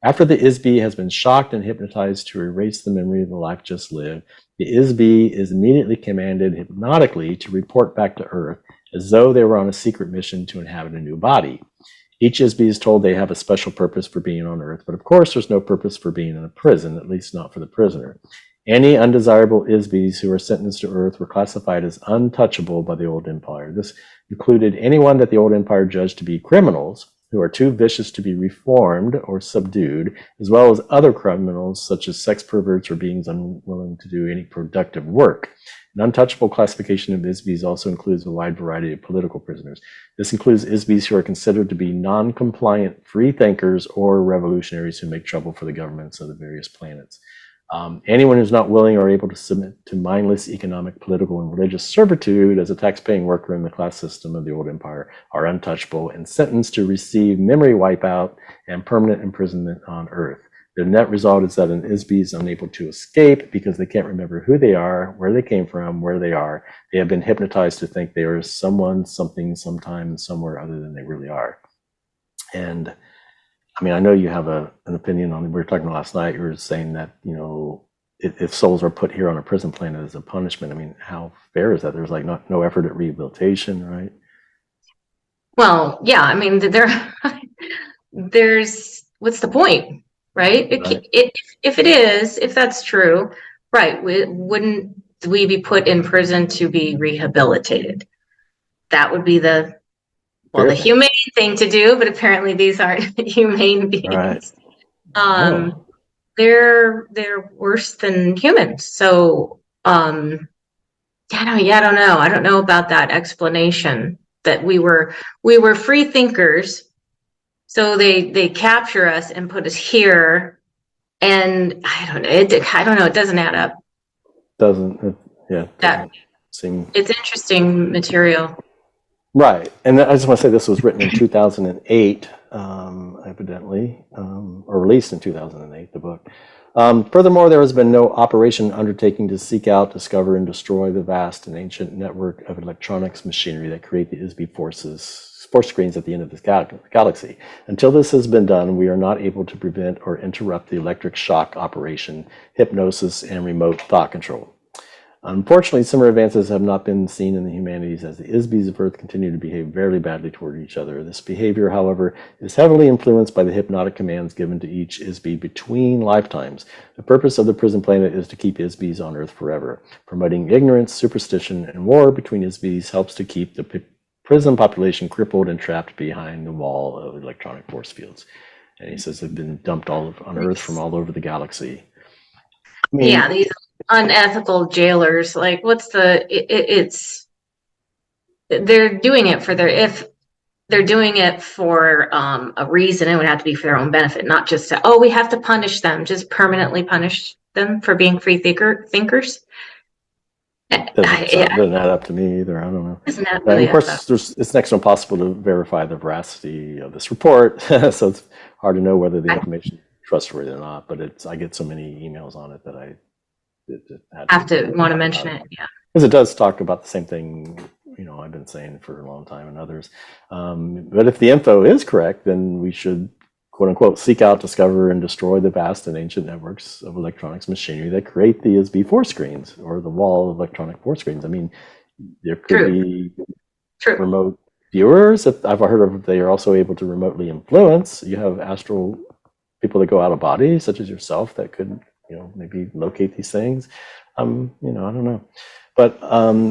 B: After the ISB has been shocked and hypnotized to erase the memory of the life just lived, the ISB is immediately commanded hypnotically to report back to Earth as though they were on a secret mission to inhabit a new body. Each ISB is told they have a special purpose for being on Earth, but of course there's no purpose for being in a prison, at least not for the prisoner. Any undesirable ISBs who were sentenced to Earth were classified as untouchable by the old empire. This included anyone that the old empire judged to be criminals who are too vicious to be reformed or subdued, as well as other criminals such as sex perverts or beings unwilling to do any productive work. An untouchable classification of ISBs also includes a wide variety of political prisoners. This includes ISBs who are considered to be non-compliant free thinkers or revolutionaries who make trouble for the governments of the various planets. Anyone who's not willing or able to submit to mindless economic, political, and religious servitude as a tax-paying worker in the class system of the old empire are untouchable and sentenced to receive memory wipeout and permanent imprisonment on Earth. The net result is that an ISB is unable to escape because they can't remember who they are, where they came from, where they are. They have been hypnotized to think they are someone, something, sometime, somewhere other than they really are. And I mean, I know you have an opinion on, we were talking last night, you were saying that, you know, if souls are put here on a prison planet as a punishment, I mean, how fair is that? There's like no effort at rehabilitation, right?
A: Well, yeah, I mean, there's, what's the point, right? If that's true, right, wouldn't we be put in prison to be rehabilitated? That would be the humane thing to do, but apparently these aren't humane beings. Right. They're worse than humans. So I don't know. I don't know about that explanation that we were free thinkers. So they capture us and put us here, and I don't know. It doesn't add up.
B: Doesn't seem.
A: It's interesting material.
B: Right, and I just want to say this was written in 2008, evidently, or released in 2008, the book. Furthermore, there has been no operation undertaking to seek out, discover, and destroy the vast and ancient network of electronics machinery that create the ISB force screens at the end of this galaxy. Until this has been done, we are not able to prevent or interrupt the electric shock operation, hypnosis, and remote thought control. Unfortunately, similar advances have not been seen in the humanities as the ISBs of Earth continue to behave very badly toward each other. This behavior, however, is heavily influenced by the hypnotic commands given to each ISB between lifetimes. The purpose of the prison planet is to keep ISBs on Earth forever. Promoting ignorance, superstition, and war between ISBs helps to keep the prison population crippled and trapped behind the wall of electronic force fields. And he says they've been dumped on Earth from all over the galaxy. I mean,
A: these unethical jailers, like they're doing it for if they're doing it for a reason, it would have to be for their own benefit, not just we have to punish them, just permanently punish them for being free thinkers.
B: Doesn't add up to me either. I don't know.
A: Really,
B: of course, it's next to impossible to verify the veracity of this report, so it's hard to know whether the information is trustworthy or not. But I get so many emails on it that I have to want to mention it. Yeah, because it does talk about the same thing. You know, I've been saying for a long time, and others. But if the info is correct, then we should, quote unquote, seek out, discover, and destroy the vast and ancient networks of electronics machinery that create the ISB force screens, or the wall of electronic force screens. I mean, there could be remote viewers. I've heard of, they are also able to remotely influence. You have astral people that go out of body, such as yourself, that could, maybe locate these things. I don't know. But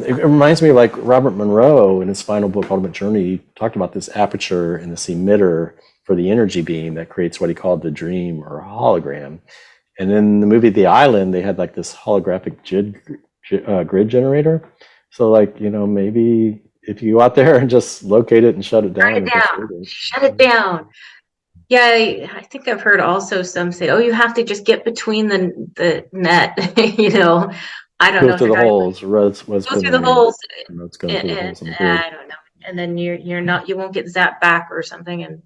B: it reminds me of like Robert Monroe in his final book, Ultimate Journey, he talked about this aperture and this emitter for the energy beam that creates what he called the dream or hologram. And in the movie The Island, they had like this holographic grid generator. So like, maybe if you go out there and just locate it and shut it down.
A: Shut it down. Yeah, I think I've heard also some say, you have to just get between the net, I don't know.
B: Go through the holes.
A: Go through the holes. I don't know. And then you won't get zapped back or something. And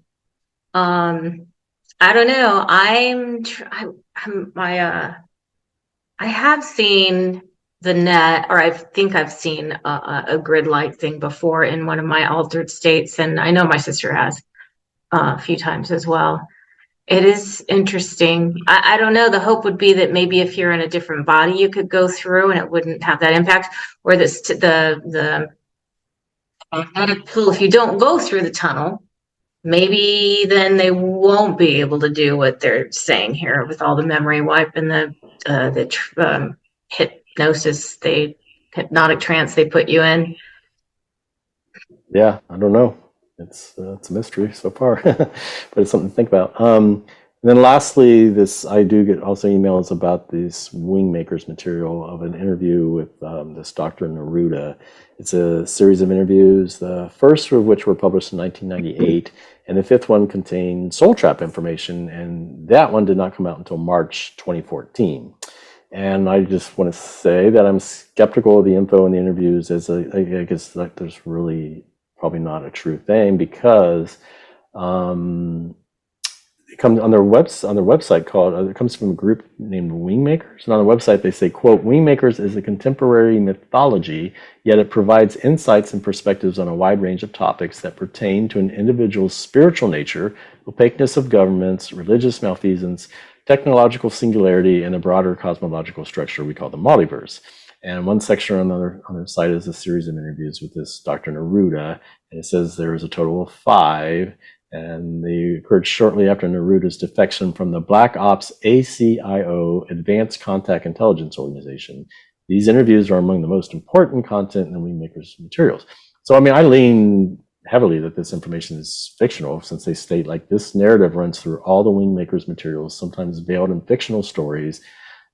A: I don't know. I have seen the net, or I think I've seen a grid-like thing before in one of my altered states, and I know my sister has a few times as well. It is interesting. I don't know. The hope would be that maybe if you're in a different body, you could go through and it wouldn't have that impact. Or the magnetic pull, if you don't go through the tunnel, maybe then they won't be able to do what they're saying here with all the memory wipe and the hypnosis, hypnotic trance they put you in.
B: Yeah, I don't know. It's a mystery so far, but it's something to think about. And then lastly, I do get also emails about this Wingmakers material of an interview with this Dr. Neruda. It's a series of interviews, the first of which were published in 1998, and the fifth one contained soul trap information, and that one did not come out until March 2014. And I just want to say that I'm skeptical of the info in the interviews, as I guess like there's really probably not a true thing, because it comes on their website called, it comes from a group named Wingmakers, and on the website they say, quote, "Wingmakers is a contemporary mythology, yet it provides insights and perspectives on a wide range of topics that pertain to an individual's spiritual nature, opaqueness of governments, religious malfeasance, technological singularity, and a broader cosmological structure we call the multiverse." And one section on their site is a series of interviews with this Dr. Neruda, and it says there is a total of 5, and they occurred shortly after Neruda's defection from the Black Ops ACIO Advanced Contact Intelligence Organization. These interviews are among the most important content in the Wingmakers materials. So, I mean, I lean heavily that this information is fictional, since they state like this narrative runs through all the Wingmakers materials, sometimes veiled in fictional stories,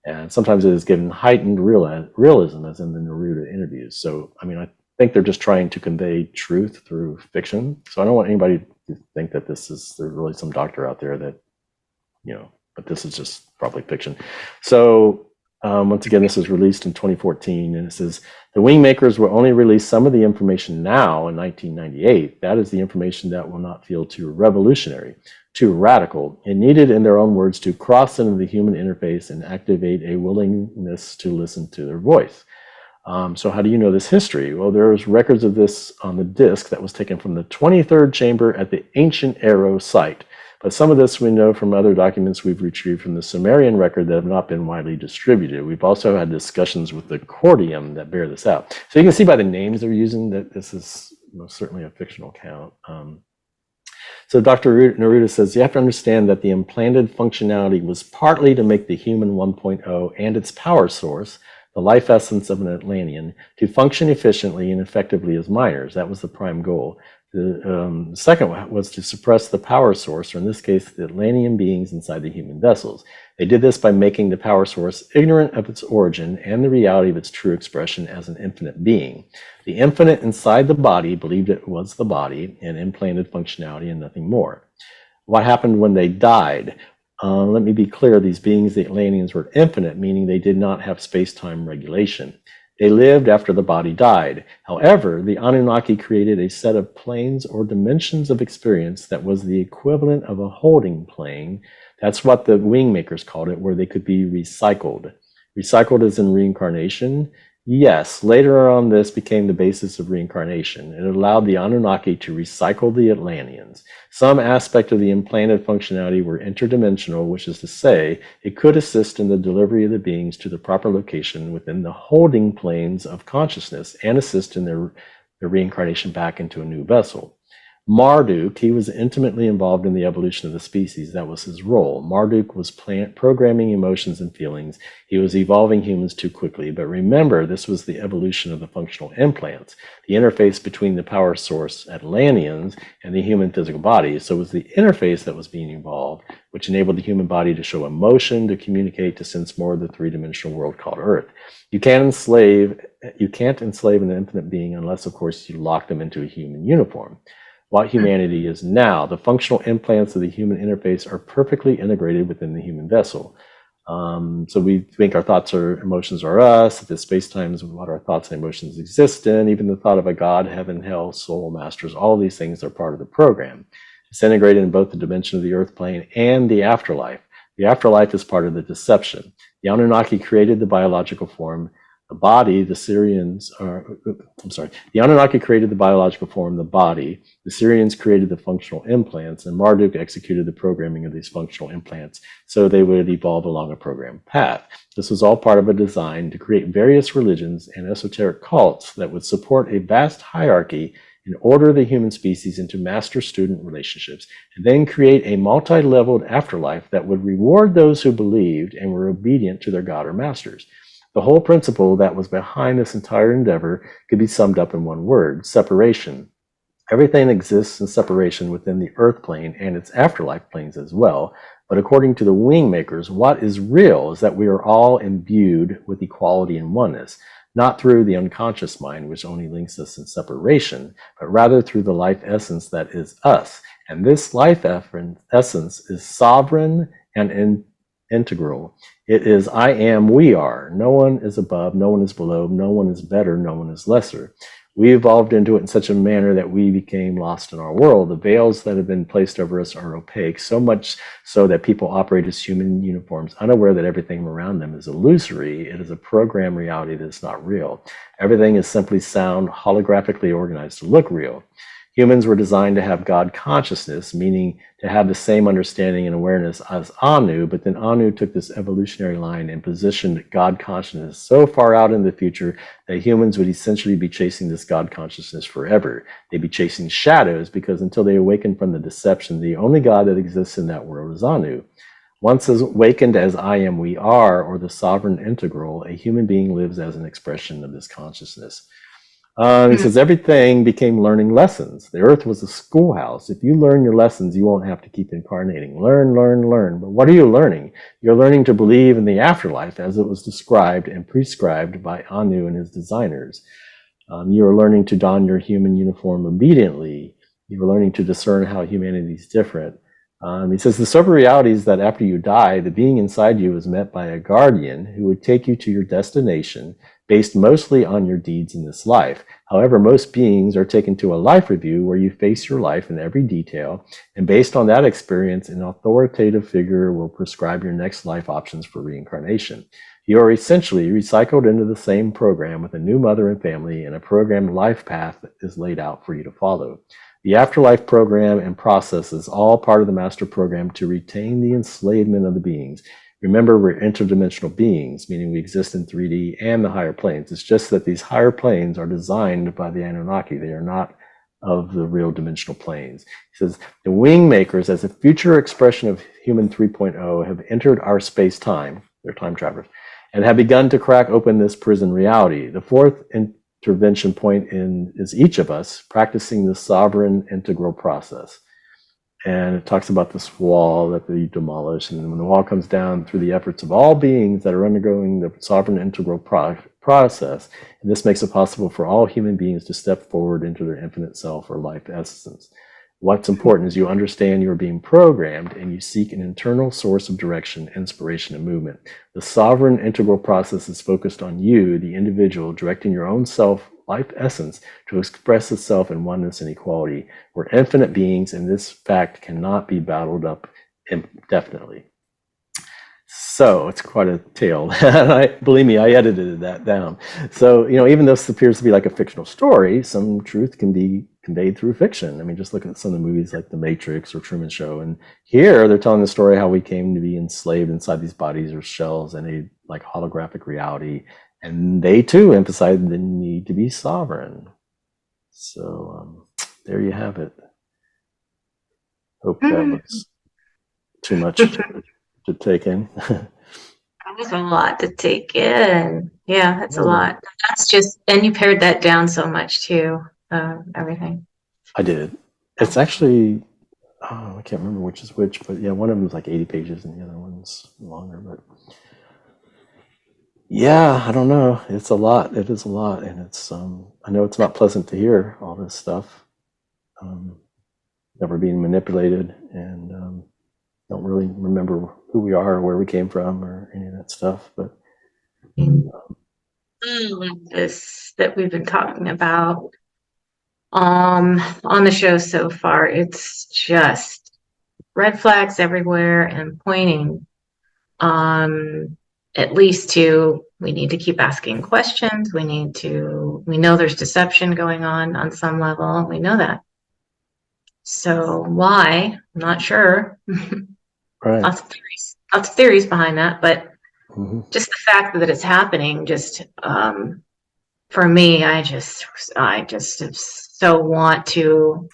B: and sometimes it is given heightened realism, as in the Neruda interviews. So, I mean, I think they're just trying to convey truth through fiction. So I don't want anybody to think that there's really some doctor out there that, but this is just probably fiction. So once again, this was released in 2014, and it says, "The Wingmakers will only release some of the information now in 1998. That is the information that will not feel too revolutionary, too radical, and needed, in their own words, to cross into the human interface and activate a willingness to listen to their voice." So how do you know this history? Well, there's records of this on the disc that was taken from the 23rd chamber at the Ancient Arrow site. But some of this we know from other documents we've retrieved from the Sumerian record that have not been widely distributed. We've also had discussions with the Cordium that bear this out. So you can see by the names they're using that this is most certainly a fictional account. So Dr. Neruda says, "You have to understand that the implanted functionality was partly to make the human 1.0 and its power source, the life essence of an Atlantean, to function efficiently and effectively as miners. That was the prime goal. The second was to suppress the power source, or in this case, the Atlantean beings inside the human vessels. They did this by making the power source ignorant of its origin and the reality of its true expression as an infinite being. The infinite inside the body believed it was the body and implanted functionality and nothing more. What happened when they died? Let me be clear, these beings, the Atlanteans, were infinite, meaning they did not have space-time regulation. They lived after the body died. However, the Anunnaki created a set of planes or dimensions of experience that was the equivalent of a holding plane. That's what the Wingmakers called it, where they could be recycled. Recycled as in reincarnation? Yes, later on this became the basis of reincarnation. It allowed the Anunnaki to recycle the Atlanteans. Some aspect of the implanted functionality were interdimensional, which is to say, it could assist in the delivery of the beings to the proper location within the holding planes of consciousness and assist in their reincarnation back into a new vessel. Marduk, he was intimately involved in the evolution of the species. That was his role. Marduk was programming emotions and feelings. He was evolving humans too quickly. But remember, this was the evolution of the functional implants, the interface between the power source Atlanteans and the human physical body. So it was the interface that was being evolved, which enabled the human body to show emotion, to communicate, to sense more of the three-dimensional world called Earth. You can't enslave an infinite being unless, of course, you lock them into a human uniform. What humanity is now, the functional implants of the human interface are perfectly integrated within the human vessel. So we think our thoughts or emotions are us, that space-time is what our thoughts and emotions exist in, even the thought of a God, heaven, hell, soul, masters, all these things are part of the program. It's integrated in both the dimension of the earth plane and the afterlife. The afterlife is part of the deception. The Anunnaki created the biological form. The body, the Anunnaki created the biological form, the body. The Syrians created the functional implants, and Marduk executed the programming of these functional implants so they would evolve along a programmed path. This was all part of a design to create various religions and esoteric cults that would support a vast hierarchy and order the human species into master-student relationships, and then create a multi-leveled afterlife that would reward those who believed and were obedient to their god or masters. The whole principle that was behind this entire endeavor could be summed up in one word: separation. Everything exists in separation within the earth plane and its afterlife planes as well. But according to the wing makers, what is real is that we are all imbued with equality and oneness, not through the unconscious mind, which only links us in separation, but rather through the life essence that is us. And this life essence is sovereign and integral. It is I am, we are. No one is above, no one is below, no one is better, no one is lesser. We evolved into it in such a manner that we became lost in our world. The veils that have been placed over us are opaque, so much so that people operate as human uniforms, unaware that everything around them is illusory. It is a program reality that is not real. Everything is simply sound, holographically organized to look real. Humans were designed to have God consciousness, meaning to have the same understanding and awareness as Anu, but then Anu took this evolutionary line and positioned God consciousness so far out in the future that humans would essentially be chasing this God consciousness forever. They'd be chasing shadows because until they awaken from the deception, the only God that exists in that world is Anu. Once awakened as I am, we are, or the sovereign integral, a human being lives as an expression of this consciousness. He says everything became learning lessons. The earth was a schoolhouse. If you learn your lessons, you won't have to keep incarnating. Learn, learn, learn. But what are you learning? You're learning to believe in the afterlife as it was described and prescribed by Anu and his designers. You are learning to don your human uniform obediently. You are learning to discern how humanity is different. He says the sober reality is that after you die, the being inside you is met by a guardian who would take you to your destination based mostly on your deeds in this life. However, most beings are taken to a life review where you face your life in every detail, and based on that experience, an authoritative figure will prescribe your next life options for reincarnation. You are essentially recycled into the same program with a new mother and family, and a programmed life path is laid out for you to follow. The afterlife program and process is all part of the master program to retain the enslavement of the beings. Remember, we're interdimensional beings, meaning we exist in 3D and the higher planes. It's just that these higher planes are designed by the Anunnaki. They are not of the real dimensional planes. He says, the wing makers, as a future expression of human 3.0, have entered our space-time, they're time travelers, and have begun to crack open this prison reality. The fourth intervention point is each of us practicing the sovereign integral process. And it talks about this wall that they demolish, and when the wall comes down through the efforts of all beings that are undergoing the sovereign integral process, and this makes it possible for all human beings to step forward into their infinite self or life essence. What's important is you understand you're being programmed and you seek an internal source of direction, inspiration, and movement. The sovereign integral process is focused on you, the individual, directing your own self life essence to express itself in oneness and equality. We're infinite beings, and this fact cannot be battled up indefinitely. So it's quite a tale. Believe me, I edited that down. So, even though this appears to be like a fictional story, some truth can be conveyed through fiction. I mean, just look at some of the movies like The Matrix or Truman Show. And here they're telling the story how we came to be enslaved inside these bodies or shells in a like holographic reality. And they too emphasize the need to be sovereign. So there you have it. Hope that was too much to take in.
A: That was a lot to take in. Yeah, that's a lot. That's just, and you pared that down so much too, everything.
B: I did. It's actually, I can't remember which is which, but yeah, one of them is like 80 pages and the other one's longer, but yeah, I don't know. It's a lot. It is a lot. And it's, I know it's not pleasant to hear all this stuff. That we're being manipulated and don't really remember who we are or where we came from or any of that stuff. But
A: this that we've been talking about on the show so far, it's just red flags everywhere and pointing at least to We need to keep asking questions. We know there's deception going on some level. We know that. So why? I'm not sure.
B: Right.
A: Lots of theories behind that, but
B: Mm-hmm.
A: just the fact that it's happening, just for me, I just so want to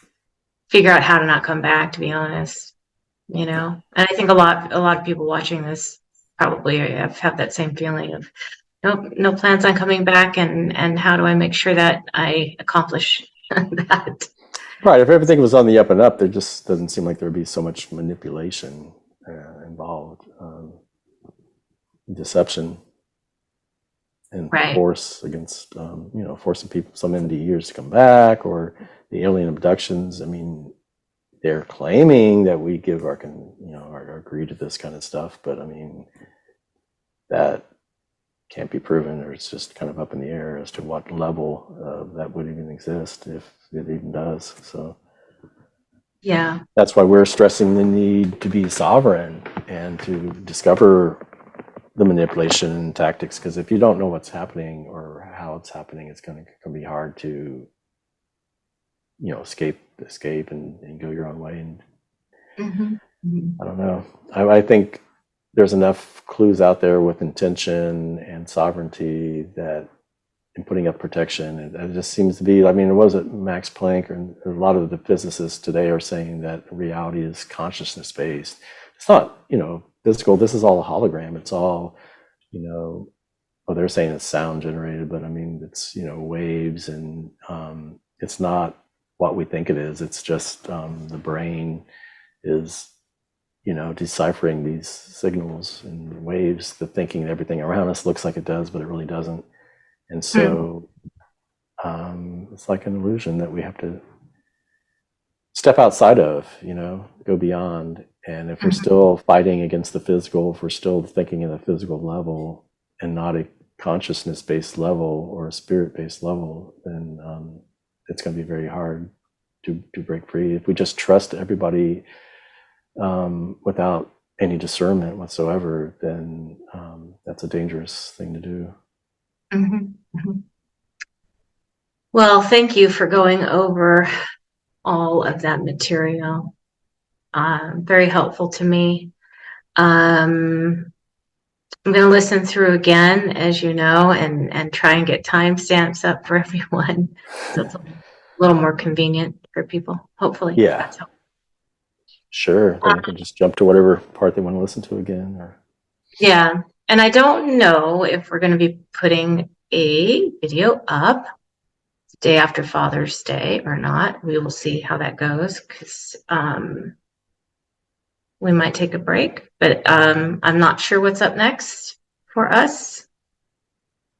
A: figure out how to not come back, to be honest. And I think a lot of people watching this probably have that same feeling of no plans on coming back, and how do I make sure that I accomplish that?
B: Right. If everything was on the up and up, there just doesn't seem like there would be so much manipulation involved, deception, and
A: Right.
B: force against, forcing people so many years to come back, or the alien abductions. I mean, they're claiming that we give our agree to this kind of stuff, but I mean, that can't be proven, or it's just kind of up in the air as to what level that would even exist, if it even does. So
A: Yeah.
B: that's why we're stressing the need to be sovereign and to discover the manipulation tactics, because if you don't know what's happening or how it's happening, it's going to be hard to escape and go your own way. And I don't know. I think there's enough clues out there with intention and sovereignty that in putting up protection, it just seems to be, I mean, was it Max Planck, or a lot of the physicists today are saying that reality is consciousness based. It's not, physical. This is all a hologram. It's all, they're saying it's sound generated, but I mean, it's, waves, and it's not what we think it is. It's just the brain is, deciphering these signals and waves, the thinking everything around us looks like it does, but it really doesn't. And so it's like an illusion that we have to step outside of, go beyond. And if we're still fighting against the physical, if we're still thinking at a physical level and not a consciousness-based level or a spirit-based level, then it's going to be very hard to break free. If we just trust everybody without any discernment whatsoever, then that's a dangerous thing to do.
A: Well, thank you for going over all of that material. Very helpful to me. I'm going to listen through again, as you know, and try and get timestamps up for everyone, so it's a little more convenient for people, hopefully.
B: Yeah.
A: That's helpful.
B: Sure. Then I can just jump to whatever part they want to listen to again.
A: Yeah. And I don't know if we're going to be putting a video up the day after Father's Day or not. We will see how that goes, because we might take a break, but I'm not sure what's up next for us.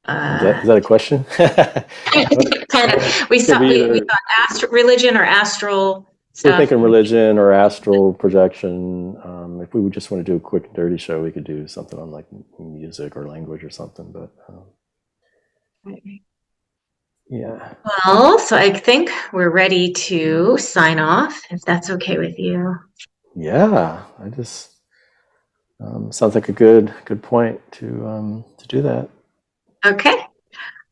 B: Is that a question?
A: Kind of. We thought religion or astral stuff.
B: We're thinking religion or astral projection. If we would just want to do a quick and dirty show, we could do something on like music or language or something. But yeah.
A: Well, so I think we're ready to sign off, if that's okay with you.
B: Yeah, I just sounds like a good point to do that.
A: Okay.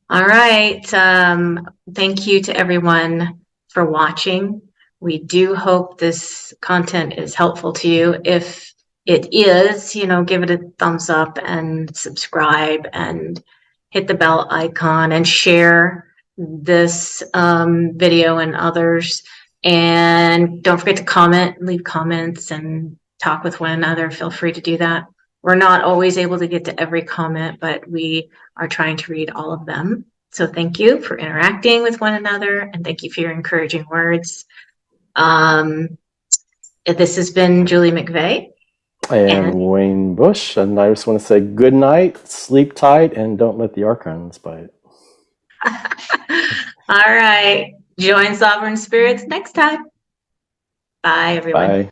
A: All right. Thank you to everyone for watching. We do hope this content is helpful to you. If it is, give it a thumbs up and subscribe and hit the bell icon and share this video and others. And don't forget to comment, leave comments, and talk with one another. Feel free to do that. We're not always able to get to every comment, but we are trying to read all of them. So thank you for interacting with one another, and thank you for your encouraging words. This has been Julie McVey.
B: And Wayne Bush. And I just want to say good night, sleep tight, and don't let the archons bite.
A: All right. Join Sovereign Spirits next time. Bye, everyone.
B: Bye.